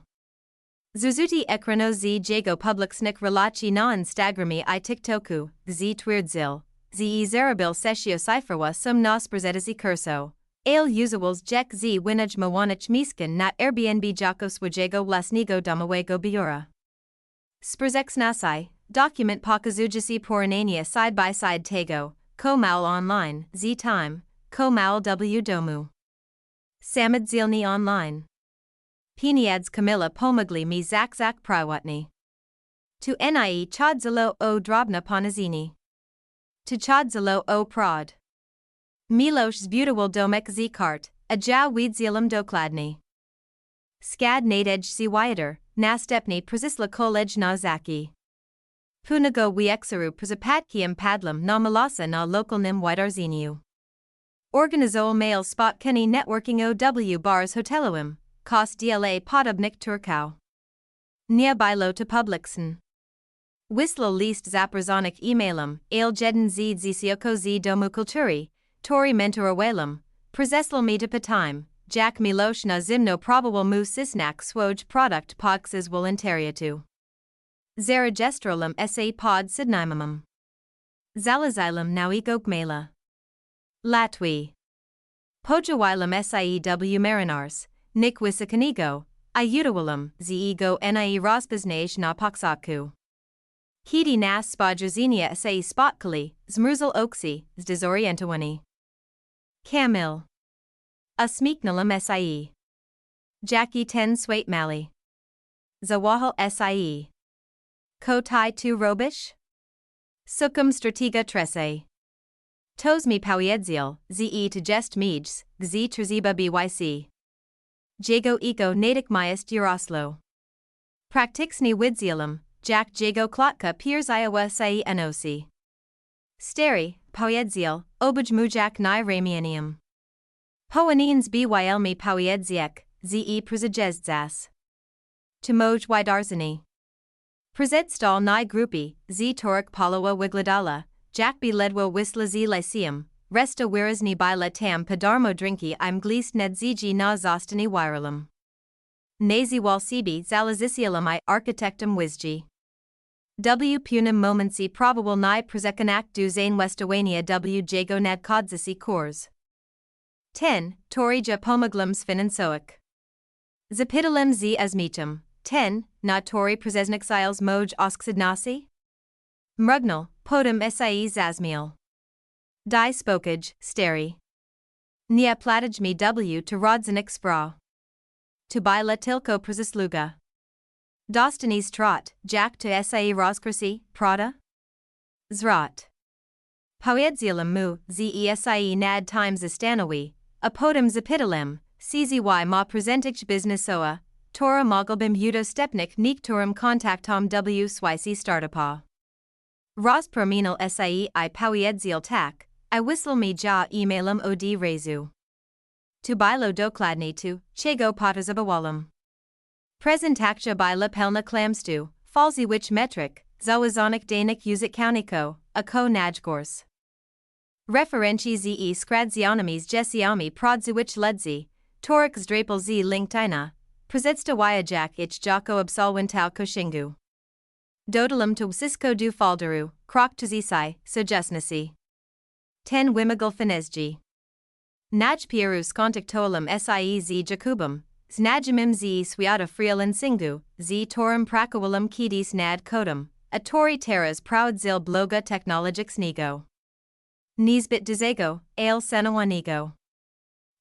Zuzuti ekrano z Jago publicsnik relaci na Instagrami I TikToku, z twierdzil, z zerabil sesio cyfrwa sum nas prezetazi curso. Ale usuals jek z winaj mawanich miskin na Airbnb jakos wajego vlastnigo domowego biura. Sprzex nasai, document pokazujasi poranania side by side tego, ko maul online, z time, ko maul w domu. Samad Zilni online. Piniads Camilla Pomagli mi Zak Prywatni. Tu Nie Chodzalo o Drobna Ponazini. Tu Chodzalo o Prod. Milosh Zbutawal Domek Z Kart, a Jow Weedzielam Dokladni. Skad Nadej Z Wyader, Nastepni Przisla Kolej na Zaki. Punago Wiexaru Przapatkiam Padlam na Malasa na Lokalnim Widarziniu. Organizol mail spot kenny networking OW bars hoteloim, cost DLA podobnik turkau. Nia bilo to publiksen. Wislo list zaprazonik emailum, ale jeden z zisioko z domu kulturi, tori mentorawelum, prezesl mi to time, Jack Milosh na zimno probable mu sisnak swoj product podxes voluntariatu. Zaragestrolum sa pod sidnimum. Zalazilum nauikok mela. Latwi. Pojawilam siew marinars, nik wisakanigo, iutawalam, zego nie rozpoznaj na paksaku. Kiti nas spodrazinia sai spotkali, zmrzel oksi, zdezorientowani. Kamil. Asmiknalam sie. Jackie ten swait mali. Zawahal sie. Ko tai tu robish? Sukum stratiga trese. Tosmi Powiedzil, ze to jest mijs, gz trziba byc. Jago ego nadik myest Yaroslo. Praktixni widzielum, Jack Jago klotka piers Iowa sai noc. Steri, Powiedzil, obaj mujak ni ramianium. Poanians bylmi Powiedziek, ze przejezdzas. Timoj Widarzani. Przedzstal ni grupi, z torik polowa wigladala. Jack B. Ledwo Wisla Z Lyceum, Resta Wirazny Bila Tam Padarmo Drinki I'm Glist Nedzigi na Zostani Wirelum. Nazi Walsibi Zalazisialum I Architectum Wizgi. W. Punum Momency Probable Ni Przekanak du Zane Westawania W. Jago Nadkodzisi Kors. 10. Torija Pomaglums Finansoic. Zapidalem Z Azmitum. 10. Na Tori Przeznixiles Moj Osksidnasi? Mrugnal, Podum Sie Zazmiel. Die Spokage, Steri. Nia Platijmi W to Rodzanik Spra. To Bila Tilko Przesluga. Dostanis Trot, Jack to Sie Rozkrasi, Prada? Zrot. Poedzilum mu, Zesi nad times Istanowi, a Podum Zapidalem, CZY ma Presentich Biznesoa, Tora Moglbim Udo Stepnik Niktorum Kontaktom W Swisi Startapa. Rozperminal sie I Powiedzil tak, I whistle mi ja emailum od rezu. Tu bilo dokladni tu, chego potazabawalam. Prezentakcja bila pelna klamstu, falzi wich metric, zawazonik danik uzik kauniko, a ko najgors. Referenci ze skradzionomies jesiami prodziwich ledzi, torik zdrapel z linktina, prezedsta wyajak ich jako absolwintau koshingu. Dodalam to Cisco du Faldaru, Krok to Zisai, Sujesnasi. 10 Wimigal Finezji. Naj Pieru Skontaktolam Sie Z Jakubum, Znajamim Z Swiata Frialan Singu, Z Torum Prakawalam Kidis Nad Kodum, a Tori Terras Proudzil Bloga Technologics Nego. Nisbit Duzego, Ale Senawanigo.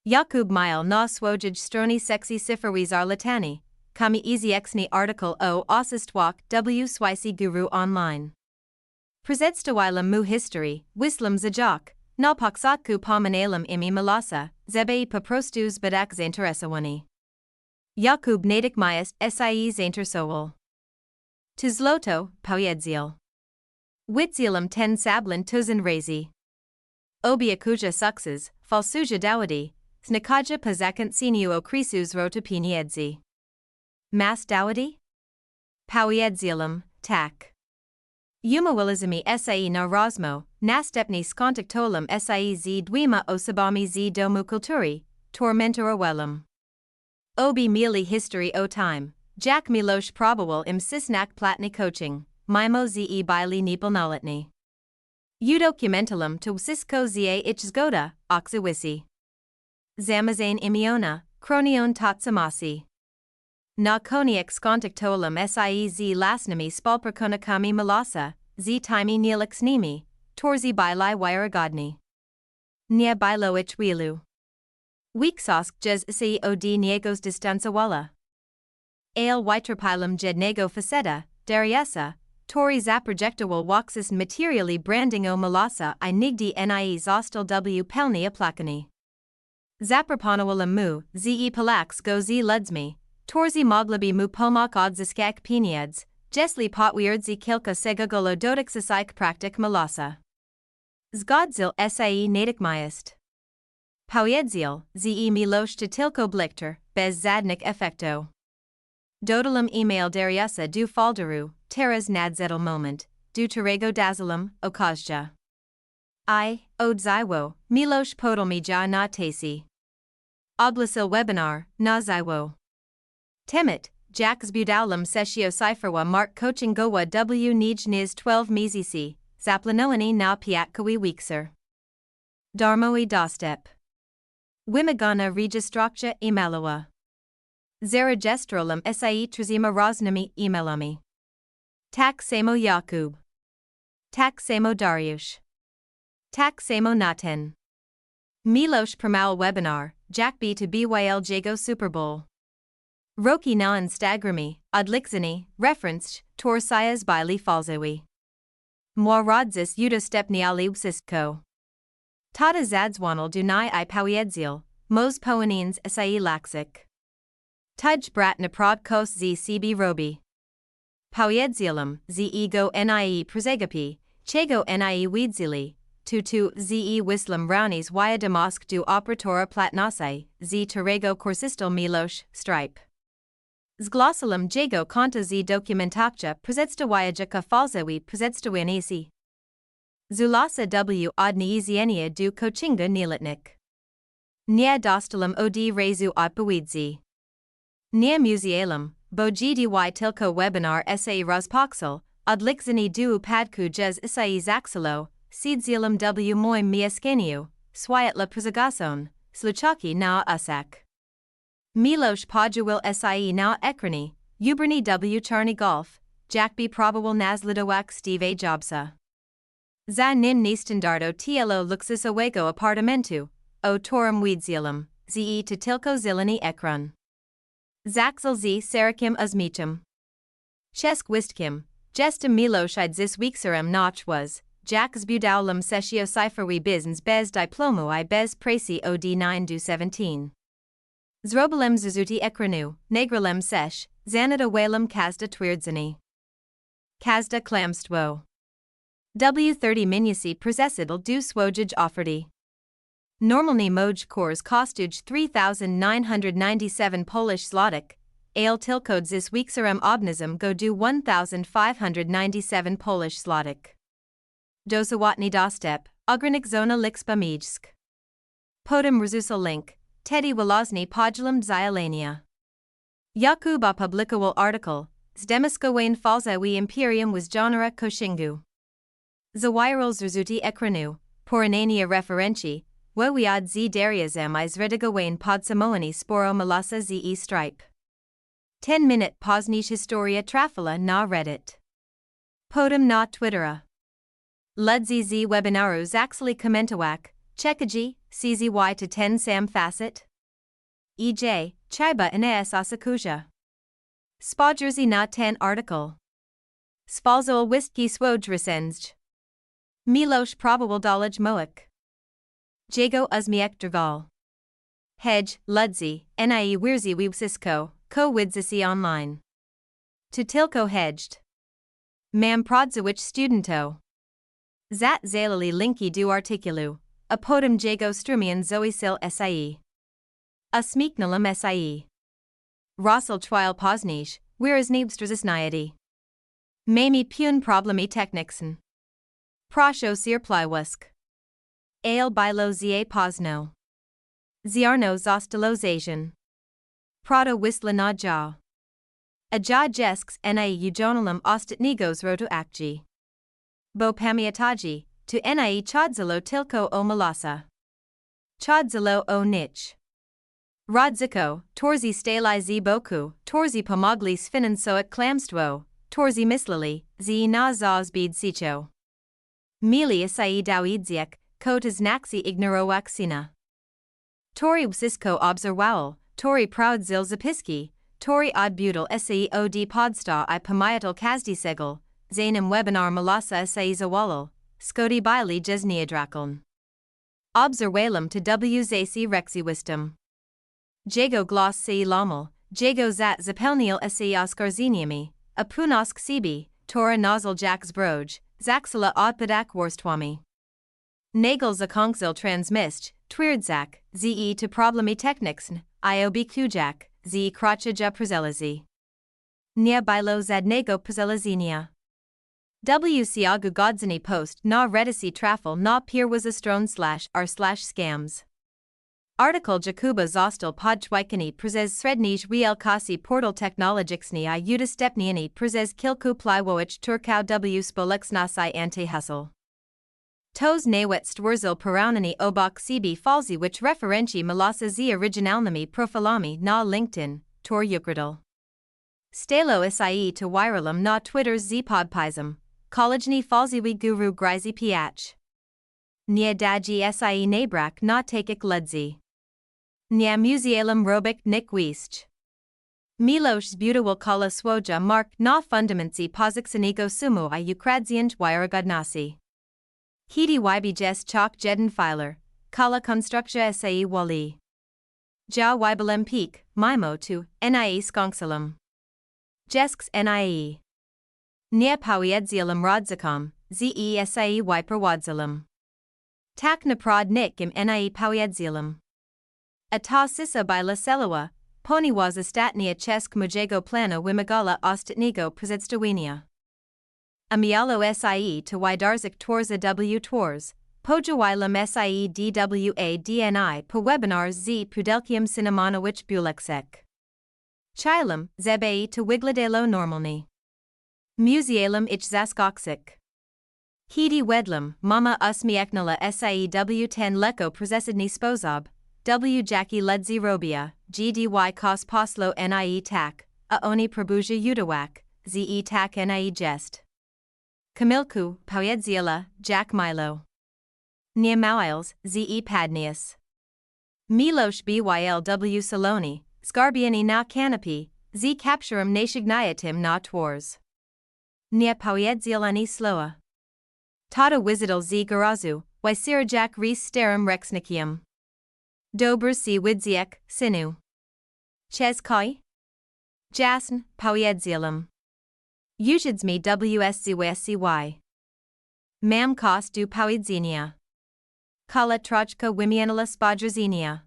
Yakub Mile Na Swojij Stroni Sexy Siferwis Arlatani, kami izixni article o osistwak w swisi guru online. Przedzstawila mu history, wislam zajak, napaksatku pominalam imi malasa, zebei poprostus badak zainteresowani. Jakub natikmiast sie zainteresował. Tu złoto, pojedziel. Witzilam ten sablin tuzin razi. Obie akuja suksas, falsuja dawadi, znakaja pazakant siniu okrisus rota pieniedzi. Mas dawadi? Pojedzilam, tak. Umawilizmi sie na rozmo, następnie skontaktolam sie z dwiema osobami z domu kultury, tormentorowelum. Obi mili history o time, Jack Milosh probowal im sisnak platny coaching, mimo ze bili nipolnoletni. Udocumentalum tu sisko ze ich zgoda, oxywisi. Zamazane imiona, kronion tatsamasi. Na koniak skontaktolam sie z lasnami spalperkonakami malasa, z timi nilixnimi, torzi bili wiragodni. Nia bilo ich wilu. Weeksosk jez si od niegos distansawala. Ale witrapilum jed nego faceta, dariesa, tori zaprojectowal waxis materially branding o malasa I nigdi nie zostal w pelni aplakani. Zapraponawalam mu, ze palax go z ludzmi, torzi moglabi mu pomak odziskak pienieds, jesli potwierdzi kilka segagolo dodik sasik praktik malasa. Zgodzil sie natikmiast. Pojedziel, ze milosh tilko blichter, bez zadnik effecto. Dodalam email dariusa du faldaru, teras nadzetal moment, du terego dazzalum, okazja. Odziwo, milosh podalmi ja na tasi. Oblasil webinar, na zywo. Temit, Jacks budaulam sesio cypherwa mark coaching gowa w nij niz 12 mizisi, zaplanoani na piatkawi weekser. Darmoi dostep. Wimagana registrokja imalawa. Zaragestrolam sie trzima roznami imalami. Tak samo Jakub. Tak samo Dariusz. Tak samo Naten. Milosh Permal webinar, Jack B to BYL Jago Super Bowl. Roki na Instagrami, odliczeni, referenced, torsayas bili falzewi. Moi rodzis udostepniali wsistko. Tata zadzwanal dunai I pojedziel, mos poanines sie laksik. Tuj brat naprod kos z cb robi. Pojedzielum, ze ego nie prezegapi, chego nie wiedzili, tu ze wislam raunis wia damask du operatora platnosai, z terego corsistal milosh, stripe. Zglosalum jego konta z dokumentakja przedzstawia ka falzewi przedzstawinisi. Zulasa w odniesienia du coachinga niletnik. Nie dostalum od razu odpowiedzi. Nie muzialum, bo gdy tylko webinar se rozpoksel, odliczeni du upadku jez se zaksalo, siedzilum w moim mieszkaniu, swiatla przezagason, sluchaki na usak. Milosh pojuwil sie na ekrani, ubrani w czarny golf, jakby probowil nazlidowak Steve Jobsa. Za nin niestandardo tlo luxusowego apartamentu, o torum wiedzilum, ze to tilko zilani ekran. Zaxel z sarakim uzmichum. Chesk wistkim, gestum miloshid zis weekserum notch was, Jacks budaulam sesio cypherwi bizns bez diplomu I bez presi od 9 du 17. Zrobalem zuzuti ekranu, negralem sesh, zanada walem kazda twierdzani. Kazda klamstwo. W30 minusi prezesidal du swojij offerti. Normalny moj kors kostuj 3,997 Polish zlotek, ale tilkod zis weekserum obnizm go du 1,597 Polish zlotek. Dozawatni dostep, ogranik zona lixba mijsk. Podem rezusal link, Teddy Wolozny podulum zielania. Jakub publikowal article, zdemiskowain falzawi imperium was genera koshingu. Zawirals rzuti ekranu, poranania referenci, wewiad z dariazem I zredigowain podsamoani sporo malasa ze stripe. 10-minute posnish historia trafala na Reddit. Podem na Twittera. Ludzi z webinaru zaxali komentowak, chekaji, CZY to 10 sam facet. EJ, Chiba Ineas Asakuja. Spodjerzy na ten artikel. Sfalzoal wistki swodrzesenzj. Miloš probowal dolaj moik. Jego uzmiek drgal. Hedge, ludzi, nie wierzy wibsisko, ko widzisi online. To tilko hedged. Mam prodzowicz studento. Zat zalali linki du artikulu, a potem jego strumian zoisil sie. A smiknalum sie. Rossel trial poznij, whereas nebstrzesniety. Mami pun problemi techniksen. Prosho sierplywusk. Ale bilo zie pozno. Ziarno zostalozation. Prado wisla na ja. A ja jesks nie ujonalum ostatnigos rotu akji. Bo pamiataji, to nie chodzilo tilko o malasa. Chodzilo o nich. Rodziko, torzi stali z boku, torzi pomogli sfinansoik klamstwo, torzi mislili, z na zazbid sicho. Mili asai dawidziek, kotas naksi ignorowaksina. Tori wsisko obserwowal, tori proud zapiski, tori odbutal seod podsta I pamayatal kazdisegel, zainam webinar malasa sai zawalal, skodi bili jesniadrakeln. Obserwalum to wzac rexiwistum. Jego glos si lomal, jego zat zapelnial si oscarziniami, a punosk sibi, tora nozzle jacks broj, zaxila odpadak worstwami. Nagel zakongzil transmist, twierdzak, ze to problemi techniksn, iob kujak, ze krachaja przelazi. Nia bilo zadnego przelazinia. Wciagu godzini post na redisi trafel na pierwazastron /r/scams. Article Jakuba zostal podczwikani przez srednij real kasi portal technologiczny I udostępnieni przez kilku plywoich turkau w spoleksnasi anti-hustle. Tos nawet stwórzył porównanie obok siebie falsi which referenci malasa z originalnymi profilami na LinkedIn, tor ukradal. Stalo sie to wiralum na Twitter z podpism, kolejni falsiwi guru gryzi piach. Nie daji sie nabrak na takik ludzi. Nie musealum robik nik wiszch. Miloš zbutawal kala swoja mark na fundamenci pozicjonigo sumu I ukradzienj wiaragodnasi. Hidi ybjes chok jeden filer, kala konstrukcja sei wali. Ja wybalem peak, mimo tu, nie skonksalum. Jesks nie. Nie powiedzilum rodzakom, ze sei wyprowadzilum. Tak na prod nik im nie powiedzilum. A ta sisa by la selua, poniwaz ostatnia chesk mojego plana wimagala ostatnigo przedstawienia. Amialo sie to widarzik twarza w twars, pojawilam sie dwa dni po webinars z pudelkium cinemanowich buleksek. Chilum, zebe to wigladelo normalni. Musealum ich zaskoksik. Hidi wedlum, mama usmieknala sie w10 leko prezesidni sposob, w jaki ledzi robia, gdy kos poslo nie tak, a oni prabuja udawak, ze tak nie jest. Kamilku, powiedzila, Jack Milo. Nie małils, ze padnius. Miloš bylw saloni, skarbiani na canopy, z capturum nasignyatim na twars. Nie powiedzilani sloa. Tata wizidal z garazu, wisirajak res starum rexnicium. Dobr si widziek, sinu. Ches koi? Jasn, powiedzilum. Usiedzmi wscy. Mam kos du powiedzenia. Kala trochka wimianala spodrzenia.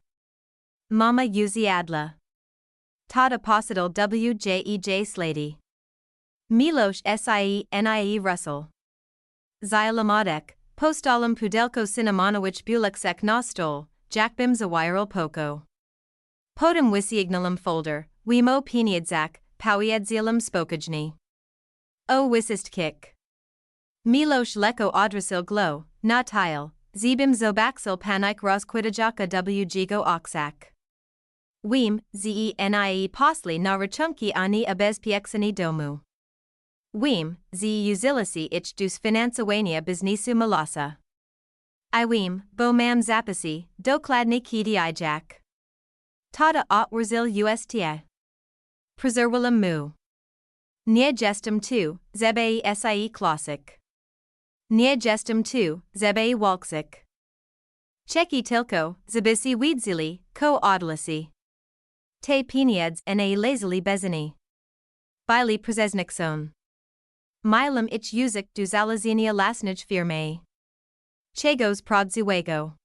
Mama uziadla. Tata posidal wjej slady. Miloš sie nie Russell. Zylamadek, postalum pudelko cinemanowich buleksek nostol, jakbim zawiral poko. Potem wisignalum folder, wimo peniadzak, powiedzilum spokajni. O wisist kick. Miloš leko odrasil glo, na tile, zibim zobaxil panik rozquidajaka wjigo oksak. Wim, nie posli na rachunki ani abezpieksani domu. Wim, uzilisi ich dus finansowania biznisu malasa. Iwim, bo mam zapisi, dokladni kidi ijak. Tata otwrzil usta. Prezerwilum mu. Nie jestem tu, żeby sie klasik. Nie jestem tu, żeby walczyk. Czeki tylko, żeby si widzili, ko odlisi. Te pieniądze na lazily bezini. Bili przeznikson. Milam ich język du zalazenia lasnij firme. Czegos pradzłego.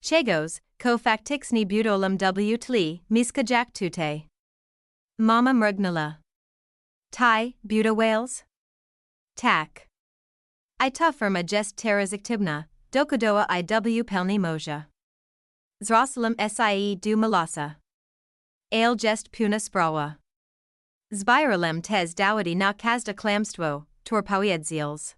Czegos, ko faktycznie budolum w tli, miska jak tute. Mama mrgnula. Tai, buda whales? Tak. I ta firma jest teraz aktywna, dokodoa I pelni moja. Zrosalam sie du malasa. Ale jest puna sprawa. Zbiralem tez dawadi na kazda kłamstwo, torpowiedzils.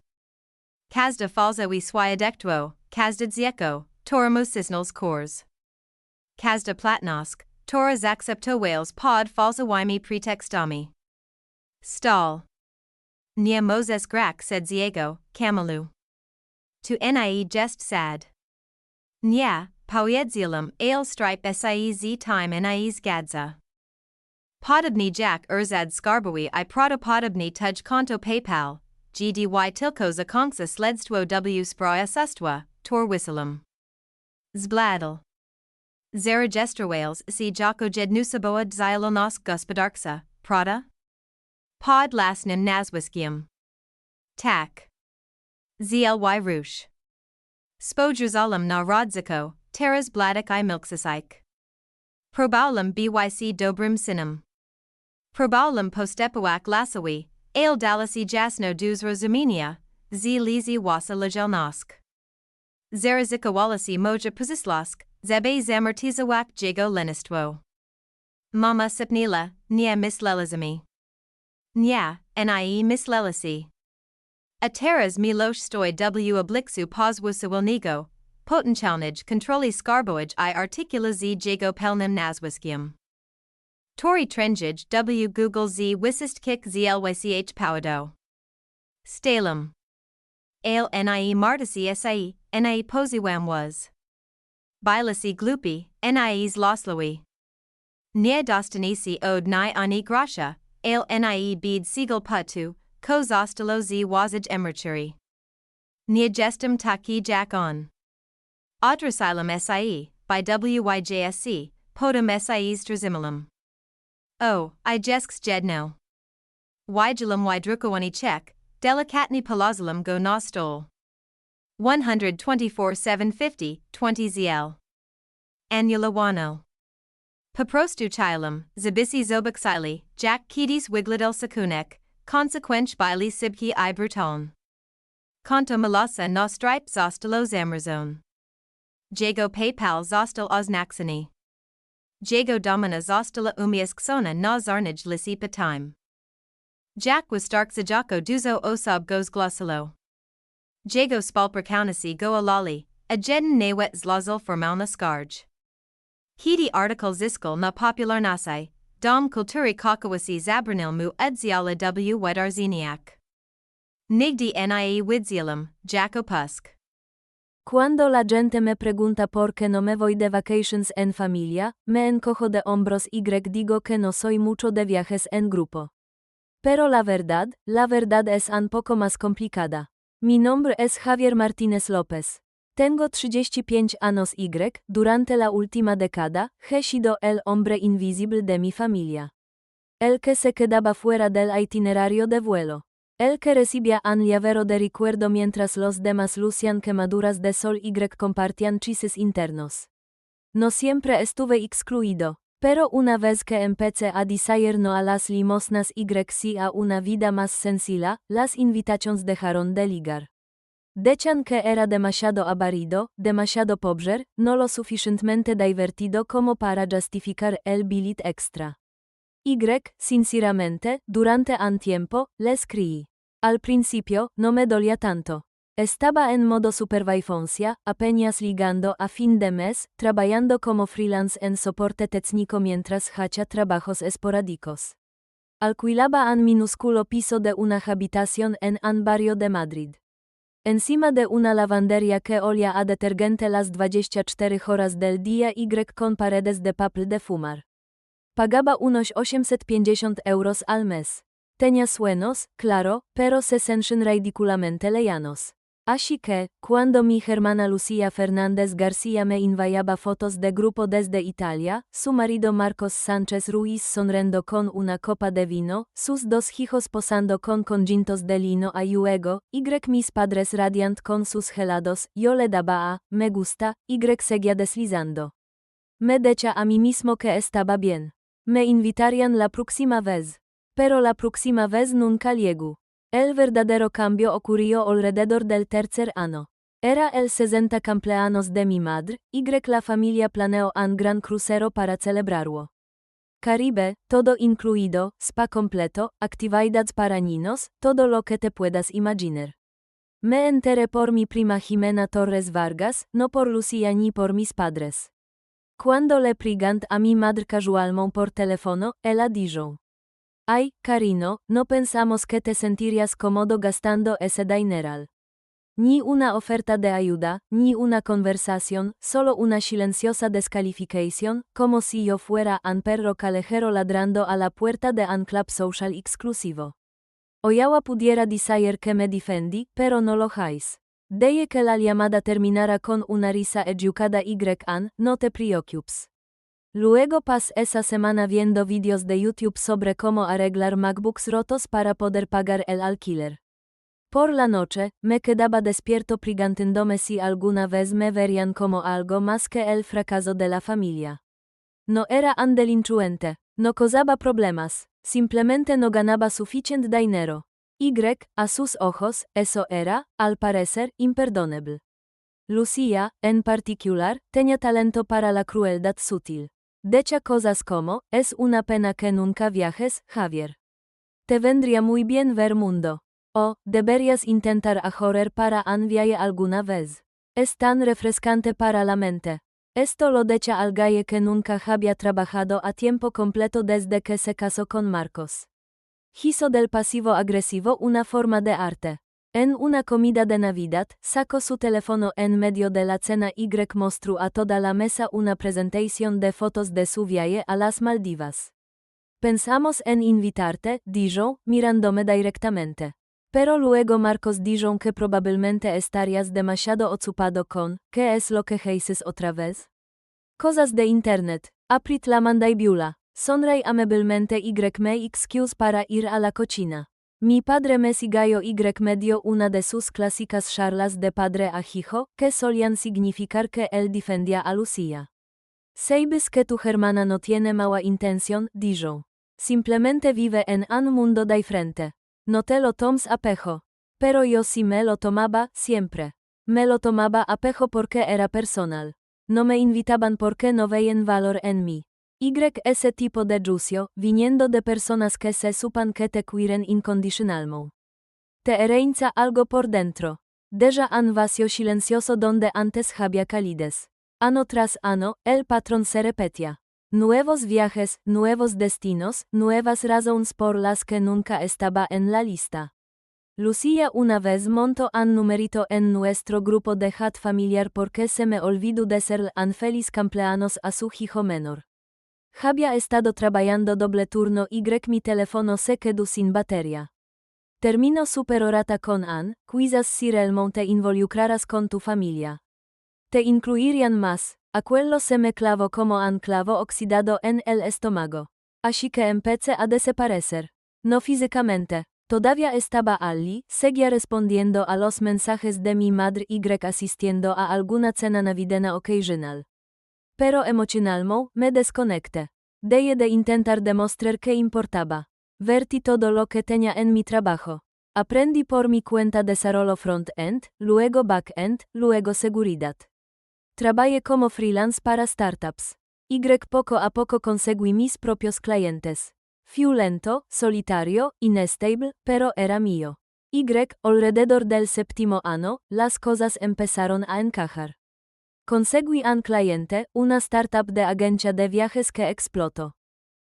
Kazda falzowi swiadektwo, kazda dziecko, toramusisnals kors. Kazda platnosk, tora zaksepto whales pod falzowimi pretextami. Stall. Nie Moses grak said Diego, Camilu. Tu nie jest sad. Nie, powiedzilum ale stripe sie z time nie zgadza. Podobny jak urzad skarbowi I prawdopodobnie tuj konto PayPal, gdy tylko zakątsa sledstwo w sprawie sustwa, tor whistleum. Zbladl. Zarejestrowales si jako jednusaboa dzielonosk gospodarksa, prawda? Pod lasnym nazwiskiem. Tak. Zly rusz. Spojrzalem na rodziko, teraz bladek I milksisik. Probawlem byc dobrym synem. Probawlem postepowak lasowi, ale dalasi jasno du zrozumienia, z lizy wasa lejelnosk. Zarazikowalasi moja pozislask, zebe zamortizowak jego lenistwo. Mama sipnila, nie mislelizami. Nie, nie mislelisi. A teraz milosh stoi w obliksu pozwusowilnego, potencialnij kontroli skarboij I artikula z jego pelnym nazwiskiem. Tori trenjij w Google z wisistkik zlych powado. Stalem. Ale nie martisi sie, nie poziwam was. Bilasi glupi, nie zloslowi. Nie dostanisi od ni ani grasha, ale nie bid siegel putu, ko zostalo z wazaj emerchuri. Nie jestem taki jak on. Odrosylum sie, by wyjsc, podum sie zdrzimilum. O, I jesks jedno. Wydulum wydrukowani czek, delikatny polozulum go na stol. 124,750, 20 zl. Anulawano. Poprostu chilum, zabisi zobaksili, jak kidis wigladel sakunek, consequench bili sibki I bruton. Konto malasa na stripe zostalo zamrazon. Jego PayPal zostal oznaksani. Jego domina zostala umiasksona na zarnij lisi patime. Jak was stark jako duzo osob goes glosilo. Jego spalperkaunasi go alali, a jeden nawet zlozil formalna skarj. Hidi article ziskal na popularnasai, dom kulturi kakawasi zabranil mu edziala w wedarziniak. Nigdy nie widzielum, jako pusk. Cuando la gente me pregunta por qué no me voy de vacations en familia, me encojo de hombros y digo que no soy mucho de viajes en grupo. Pero la verdad es un poco más complicada. Mi nombre es Javier Martínez López. Tengo 35 años y, durante la última década, he sido el hombre invisible de mi familia. El que se quedaba fuera del itinerario de vuelo. El que recibía un llavero de recuerdo mientras los demás lucían quemaduras de sol y compartían chistes internos. No siempre estuve excluido, pero una vez que empecé a decir no a las limosnas y sí a una vida más sencilla, las invitaciones dejaron de ligar. Decían que era demasiado aburrido, demasiado pobre, no lo suficientemente divertido como para justificar el billete extra. Y, sinceramente, durante un tiempo, les creí. Al principio, no me dolía tanto. Estaba en modo supervivencia, apenas ligando a fin de mes, trabajando como freelance en soporte técnico mientras hacía trabajos esporádicos. Alquilaba un minúsculo piso de una habitación en un barrio de Madrid. Encima de una lavandería que olía a detergente las 24 horas del día y con paredes de papel de fumar. Pagaba unos 850 euros al mes. Teña suenos, claro, pero se senten ridiculamente lejanos. Así que, cuando mi hermana Lucía Fernández García me enviaba fotos de grupo desde Italia, su marido Marcos Sánchez Ruiz sonriendo con una copa de vino, sus dos hijos posando con conjuntos de lino a luego, mis padres radiant con sus gelados, yo le daba a, me gusta, seguía deslizando. Me decía a mí mismo que estaba bien. Me invitarían la próxima vez. Pero la próxima vez nunca llegó. El verdadero cambio ocurrió alrededor del tercer año. Era el 60 cumpleaños de mi madre, la familia planeó un gran crucero para celebrarlo. Caribe, todo incluido, spa completo, actividades para niños, todo lo que te puedas imaginar. Me enteré por mi prima Jimena Torres Vargas, no por Lucía ni por mis padres. Cuando le pregunté a mi madre casualmente por teléfono, ella dijo: Ay, Carino, no pensamos que te sentirías cómodo gastando ese dineral. Ni una oferta de ayuda, ni una conversación, solo una silenciosa descalificación, como si yo fuera un perro callejero ladrando a la puerta de un club social exclusivo. Oyawa pudiera decir que me defendí, pero no lo hice. Dejé que la llamada terminara con una risa educada no te preocupes. Luego pasé esa semana viendo vídeos de YouTube sobre cómo arreglar MacBooks rotos para poder pagar el alquiler. Por la noche, me quedaba despierto preguntándome si alguna vez me verían como algo más que el fracaso de la familia. No era un delincuente, no causaba problemas, simplemente no ganaba suficiente dinero. A sus ojos, eso era, al parecer, imperdonable. Lucía, en particular, tenía talento para la crueldad sutil. Decía cosas como: es una pena que nunca viajes, Javier. Te vendría muy bien ver mundo. O, deberías intentar ahorrar para un viaje alguna vez. Es tan refrescante para la mente. Esto lo decía al galle que nunca había trabajado a tiempo completo desde que se casó con Marcos. Hizo del pasivo agresivo una forma de arte. En una comida de Navidad, sacó su teléfono en medio de la cena y mostró a toda la mesa una presentación de fotos de su viaje a las Maldivas. Pensamos en invitarte, dijo, mirándome directamente. Pero luego Marcos dijo que probablemente estarías demasiado ocupado con: ¿qué es lo que haces otra vez? Cosas de internet. Aprit la mandíbula. Sonreí amablemente y me excuse para ir a la cocina. Mi padre me siguió y me dio una de sus clásicas charlas de padre a hijo, que solían significar que él defendía a Lucía. Sabes que tu hermana no tiene mala intención, dijo. Simplemente vive en un mundo diferente. No te lo tomes a pecho. Pero yo sí me lo tomaba, siempre. Me lo tomaba a pecho porque era personal. No me invitaban porque no veían valor en mí. Ese tipo de juicio, viniendo de personas que se supan que te quieren incondicionalmente. Te herencia algo por dentro. Deja un vacío silencioso donde antes había calidez. Ano tras ano, el patrón se repetía. Nuevos viajes, nuevos destinos, nuevas razones por las que nunca estaba en la lista. Lucía una vez montó un numerito en nuestro grupo de chat familiar porque se me olvidó desearle un feliz cumpleaños a su hijo menor. Había estado trabajando doble turno y mi teléfono se quedó sin batería. Termino superorata con quizás si realmente te involucraras con tu familia. Te incluirían más, aquello se me clavó como un clavo oxidado en el estómago. Así que empecé a desaparecer. No físicamente, todavía estaba allí, seguía respondiendo a los mensajes de mi madre y asistiendo a alguna cena navideña ocasional. Pero emocionalmente, me desconecté. Dejé de intentar demostrar que importaba. Vertí todo lo que tenía en mi trabajo. Aprendí por mi cuenta desarrollo front-end, luego back-end, luego seguridad. Trabajé como freelance para startups. Poco a poco conseguí mis propios clientes. Fui lento, solitario, inestable, pero era mío. Alrededor del séptimo año, las cosas empezaron a encajar. Conseguí un cliente, una startup de agencia de viajes que explotó.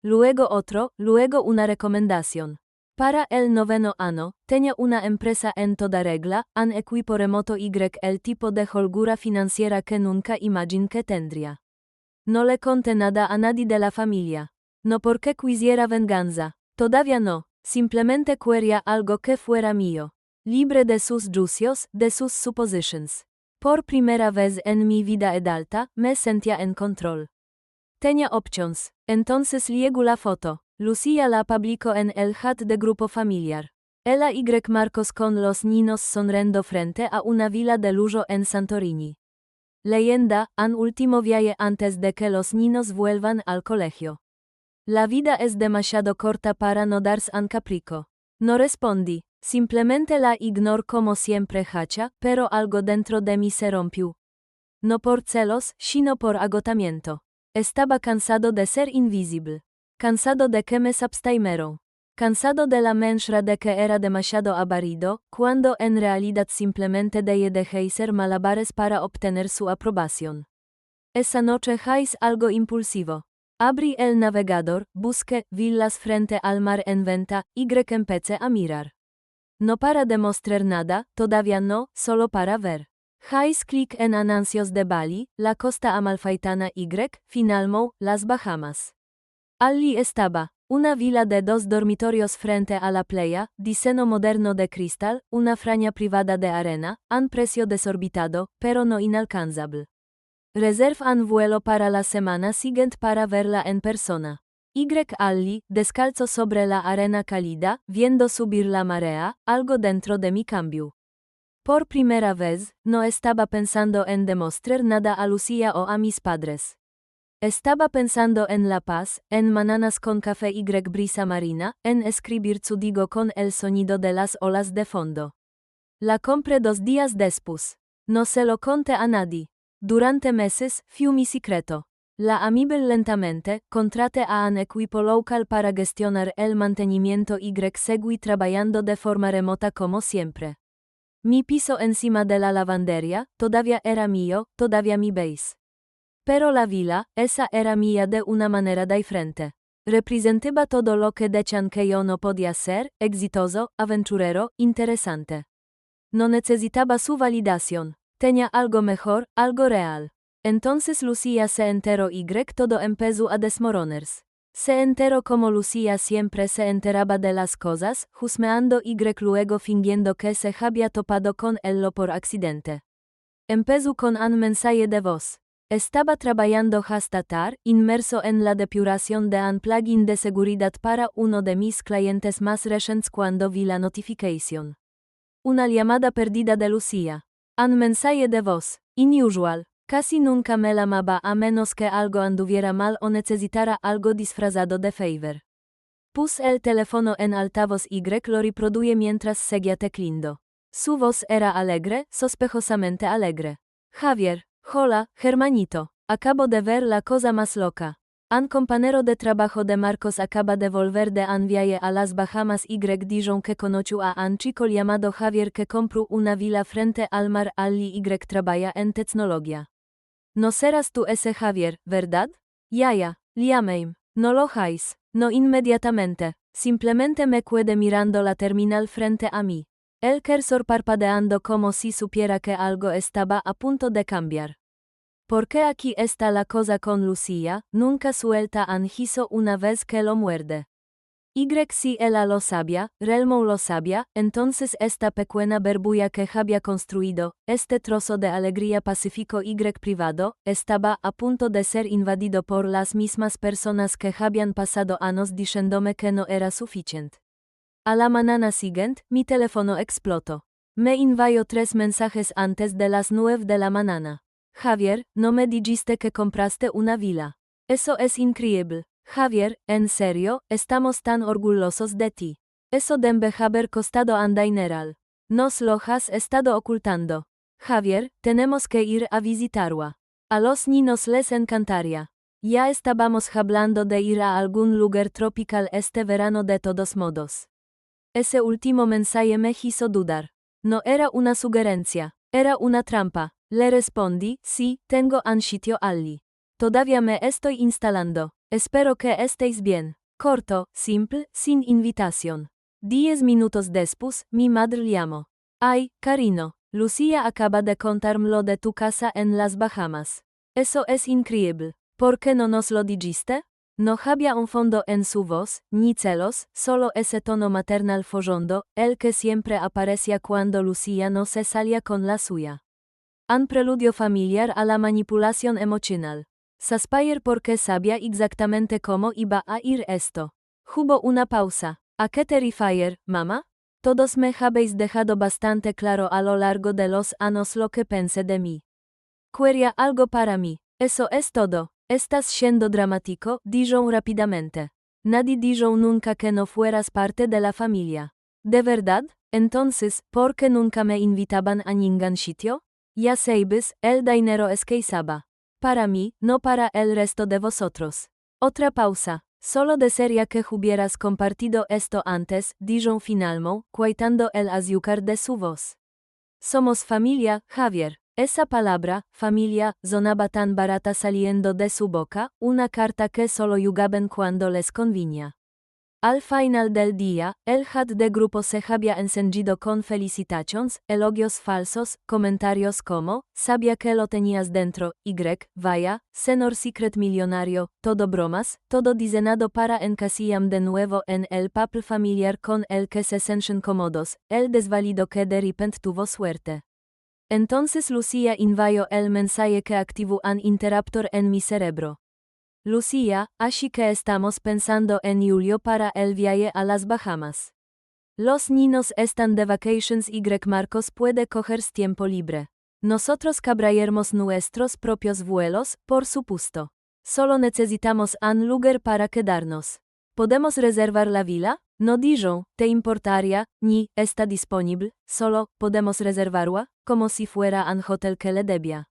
Luego otro, luego una recomendación. Para el noveno año, tenía una empresa en toda regla, un equipo remoto y el tipo de holgura financiera que nunca imaginé que tendría. No le conté nada a nadie de la familia. No porque quisiera venganza. Todavía no. Simplemente quería algo que fuera mío. Libre de sus juicios, de sus supositions. Por primera vez en mi vida adulta, me sentía en control. Tenía options. Entonces llegó la foto. Lucía la publicó en el chat de grupo familiar. Ella y Marcos con los niños sonriendo frente a una villa de lujo en Santorini. Leyenda, un último viaje antes de que los niños vuelvan al colegio. La vida es demasiado corta para no darse un capricho. No respondí, simplemente la ignoro como siempre hacha, pero algo dentro de mí se rompió. No por celos, sino por agotamiento. Estaba cansado de ser invisible. Cansado de que me subestimaron. Cansado de la mentira de que era demasiado aburrido, cuando en realidad simplemente dejé ser malabares para obtener su aprobación. Esa noche hice algo impulsivo. Abrí el navegador, busqué villas frente al mar en venta, y empecé a mirar. No para demostrar nada, todavía no, solo para ver. Hice clic en anuncios de Bali, la costa amalfitana y, finalmente, las Bahamas. Allí estaba. Una villa de 2 dormitorios frente a la playa, diseño moderno de cristal, una franja privada de arena, un precio desorbitado, pero no inalcanzable. Reserva un vuelo para la semana siguiente para verla en persona. Allí, descalzo sobre la arena cálida, viendo subir la marea, algo dentro de mí cambió. Por primera vez, no estaba pensando en demostrar nada a Lucía o a mis padres. Estaba pensando en la paz, en mañanas con café y brisa marina, en escribir su digo con el sonido de las olas de fondo. La compré 2 días después. No se lo conté a nadie. Durante meses, fue mi secreto. La amé lentamente, contraté a un equipo local para gestionar el mantenimiento y seguí trabajando de forma remota como siempre. Mi piso encima de la lavandería, todavía era mío, todavía mi base. Pero la villa, esa era mía de una manera diferente. Representaba todo lo que decían que yo no podía ser, exitoso, aventurero, interesante. No necesitaba su validación. Tenía algo mejor, algo real. Entonces Lucía se enteró y todo empezó a desmoronarse. Se enteró como Lucía siempre se enteraba de las cosas, husmeando y luego fingiendo que se había topado con él por accidente. Empezó con un mensaje de voz. Estaba trabajando hasta tarde, inmerso en la depuración de un plugin de seguridad para uno de mis clientes más recientes cuando vi la notificación. Una llamada perdida de Lucía. Un mensaje de voz. Inusual. Casi nunca me llamaba a menos que algo anduviera mal o necesitara algo disfrazado de favor. Puse el teléfono en altavoz y lo reproduce mientras seguía tecleando. Su voz era alegre, sospechosamente alegre. Javier. Hola, hermanito. Acabo de ver la cosa más loca. Un compañero de trabajo de Marcos acaba de volver de un viaje a las Bahamas y dijo que conoció a un chico llamado Javier que compró una villa frente al mar allí y trabaja en tecnología. No serás tú ese Javier, ¿verdad? Ya, llamé. No lo hagáis. No inmediatamente. Simplemente me quedé mirando la terminal frente a mí. El cursor parpadeando como si supiera que algo estaba a punto de cambiar. Porque aquí está la cosa con Lucía, nunca suelta un giso una vez que lo muerde. Si ella lo sabía, Relmo lo sabía, entonces esta pequeña berbulla que había construido, este trozo de alegría pacífico y privado, estaba a punto de ser invadido por las mismas personas que habían pasado años diciéndome que no era suficiente. A la mañana siguiente, mi teléfono explotó. Me envió 3 mensajes antes de las 9 de la mañana. Javier, no me dijiste que compraste una villa. Eso es increíble. Javier, en serio, estamos tan orgullosos de ti. Eso debe haber costado un dineral. Nos lo has estado ocultando. Javier, tenemos que ir a visitarla. A los niños les encantaría. Ya estábamos hablando de ir a algún lugar tropical este verano de todos modos. Ese último mensaje me hizo dudar. No era una sugerencia, era una trampa. Le respondí, sí, tengo un sitio allí. Todavía me estoy instalando. Espero que estéis bien. Corto, simple, sin invitación. 10 minutos después, mi madre llamó. Ay, cariño, Lucía acaba de contarme lo de tu casa en las Bahamas. Eso es increíble. ¿Por qué no nos lo dijiste? No había un fondo en su voz, ni celos, solo ese tono maternal fogondo, el que siempre aparecía cuando Lucía no se salía con la suya. Un preludio familiar a la manipulación emocional. Saspire porque sabía exactamente cómo iba a ir esto. Hubo una pausa. ¿A qué terrifier, mamá? Todos me habéis dejado bastante claro a lo largo de los años lo que pensé de mí. Quería algo para mí. Eso es todo. Estás siendo dramático, dijo rápidamente. Nadie dijo nunca que no fueras parte de la familia. ¿De verdad? Entonces, ¿por qué nunca me invitaban a ningún sitio? Ya sabes, el dinero es que isaba. Para mí, no para el resto de vosotros. Otra pausa. Solo desearía que hubieras compartido esto antes, dijo finalmente, cuitando el azúcar de su voz. Somos familia, Javier. Esa palabra, familia, sonaba tan barata saliendo de su boca, una carta que solo jugaban cuando les convenía. Al final del día, el chat de grupo se había encendido con felicitaciones, elogios falsos, comentarios como, sabía que lo tenías dentro, vaya, senor secret millonario, todo bromas, todo diseñado para encasillar de nuevo en el papel familiar con el que se sienten cómodos, el desvalido que de repente tuvo suerte. Entonces Lucía envió el mensaje que activó un interruptor en mi cerebro. Lucía, así que estamos pensando en julio para el viaje a las Bahamas. Los niños están de vacations y Marcos puede coger tiempo libre. Nosotros cabrayermos nuestros propios vuelos, por supuesto. Solo necesitamos un lugar para quedarnos. ¿Podemos reservar la villa? No dijo, ¿te importaría? Ni, está disponible, solo, podemos reservarla, como si fuera un hotel que le debía.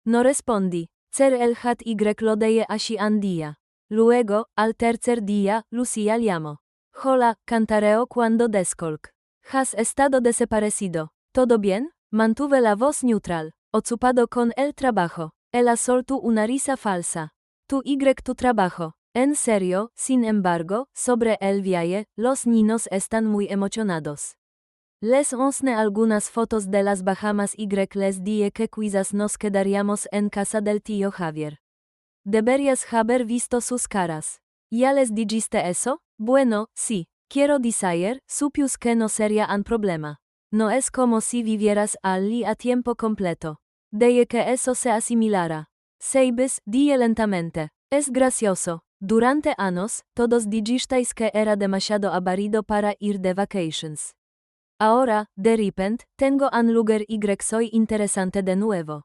No respondí. Cer el hat y lo deje así un día. Luego, al tercer día, Lucía llamó. Hola, cantareo cuando descolc. Has estado desaparecido. ¿Todo bien? Mantuve la voz neutral. Ocupado con el trabajo. Ella soltó una risa falsa. Tu trabajo. En serio, sin embargo, sobre el viaje, los niños están muy emocionados. Les enseñé algunas fotos de las Bahamas y les dije que quizás nos quedaríamos en casa del tío Javier. Deberías haber visto sus caras. ¿Ya les dijiste eso? Bueno, sí. Quiero decir, supuse que no sería un problema. No es como si vivieras allí a tiempo completo. Dije que eso se asimilara. Sabes, dije lentamente. Es gracioso. Durante años, todos dijisteis que era demasiado aburrido para ir de vacations. Ahora, de repente, tengo un lugar y soy interesante de nuevo.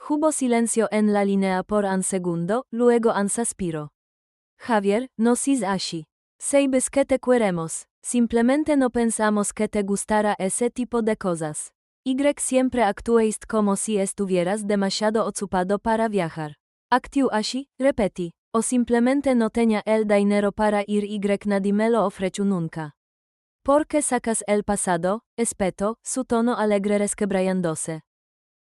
Hubo silencio en la línea por un segundo, luego un suspiro. Javier, no seas así. Sabes que te queremos. Simplemente no pensamos que te gustara ese tipo de cosas. Siempre actuáis como si estuvieras demasiado ocupado para viajar. Actúo así, repetí. O simplemente no tenía el dinero para ir y nadie me lo ofreció nunca. ¿Por qué sacas el pasado? Espetó, su tono alegre resquebrayándose.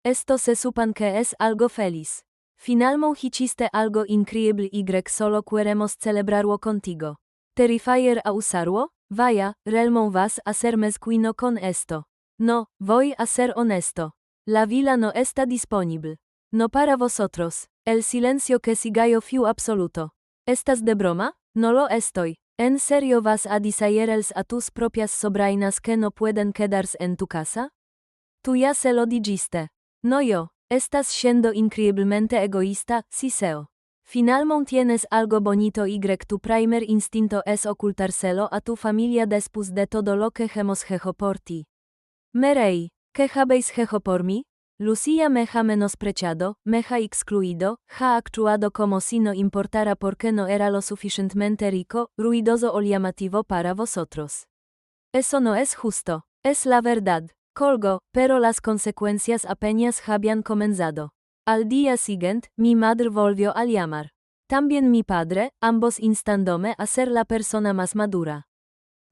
Esto se supone que es algo feliz. Finalmente hiciste algo increíble y solo queremos celebrarlo contigo. ¿Terrifier a usarlo? Vaya, realmente vas a ser mezquino con esto. No, voy a ser honesto. La villa no está disponible. No para vosotros. El silencio que siguió fue absoluto. ¿Estás de broma? No lo estoy. ¿En serio vas a decirles a tus propias sobrinas que no pueden quedarse en tu casa? Tú ya se lo dijiste. No yo. Estás siendo increíblemente egoísta, Siseo. Finalmente tienes algo bonito y tu primer instinto es ocultárselo a tu familia después de todo lo que hemos hecho por ti. Me reí. ¿Qué habéis hecho por mí? Lucía me ha menospreciado, me ha excluido, ha actuado como si no importara porque no era lo suficientemente rico, ruidoso o llamativo para vosotros. Eso no es justo, es la verdad. Colgo, pero las consecuencias apenas habían comenzado. Al día siguiente, mi madre volvió a llamar. También mi padre, ambos instándome a ser la persona más madura.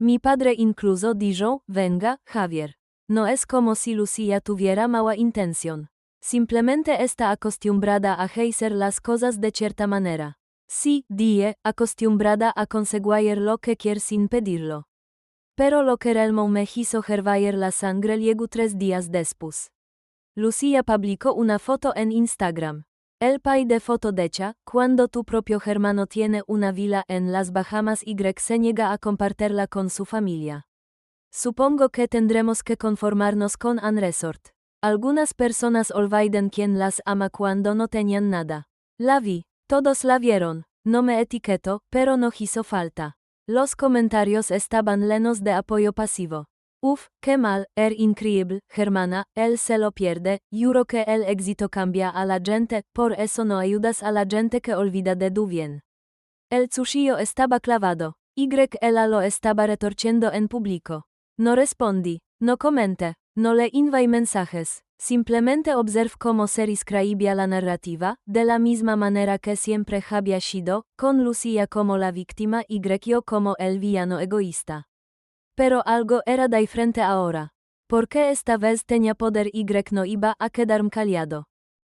Mi padre incluso dijo, venga, Javier. No es como si Lucía tuviera mala intención. Simplemente está acostumbrada a hacer las cosas de cierta manera. Sí, dije, acostumbrada a conseguir lo que quiere sin pedirlo. Pero lo que realmente me hizo hervir la sangre llegó 3 días después. Lucía publicó una foto en Instagram. El pai de foto decha, cuando tu propio hermano tiene una villa en las Bahamas y se niega a compartirla con su familia. Supongo que tendremos que conformarnos con un resort. Algunas personas olviden quién las ama cuando no tenían nada. La vi, todos la vieron, no me etiqueto, pero no hizo falta. Los comentarios estaban llenos de apoyo pasivo. Uf, qué mal, increíble, Germana, él se lo pierde, juro que el éxito cambia a la gente, por eso no ayudas a la gente que olvida de tu bien. El cuchillo estaba clavado, ella lo estaba retorciendo en público. No respondí, no comenté, no le envié mensajes, simplemente observ cómo se reescribía la narrativa, de la misma manera que siempre había sido, con Lucía como la víctima y yo como el villano egoísta. Pero algo era diferente ahora. ¿Por qué esta vez tenía poder y no iba a quedarme callado?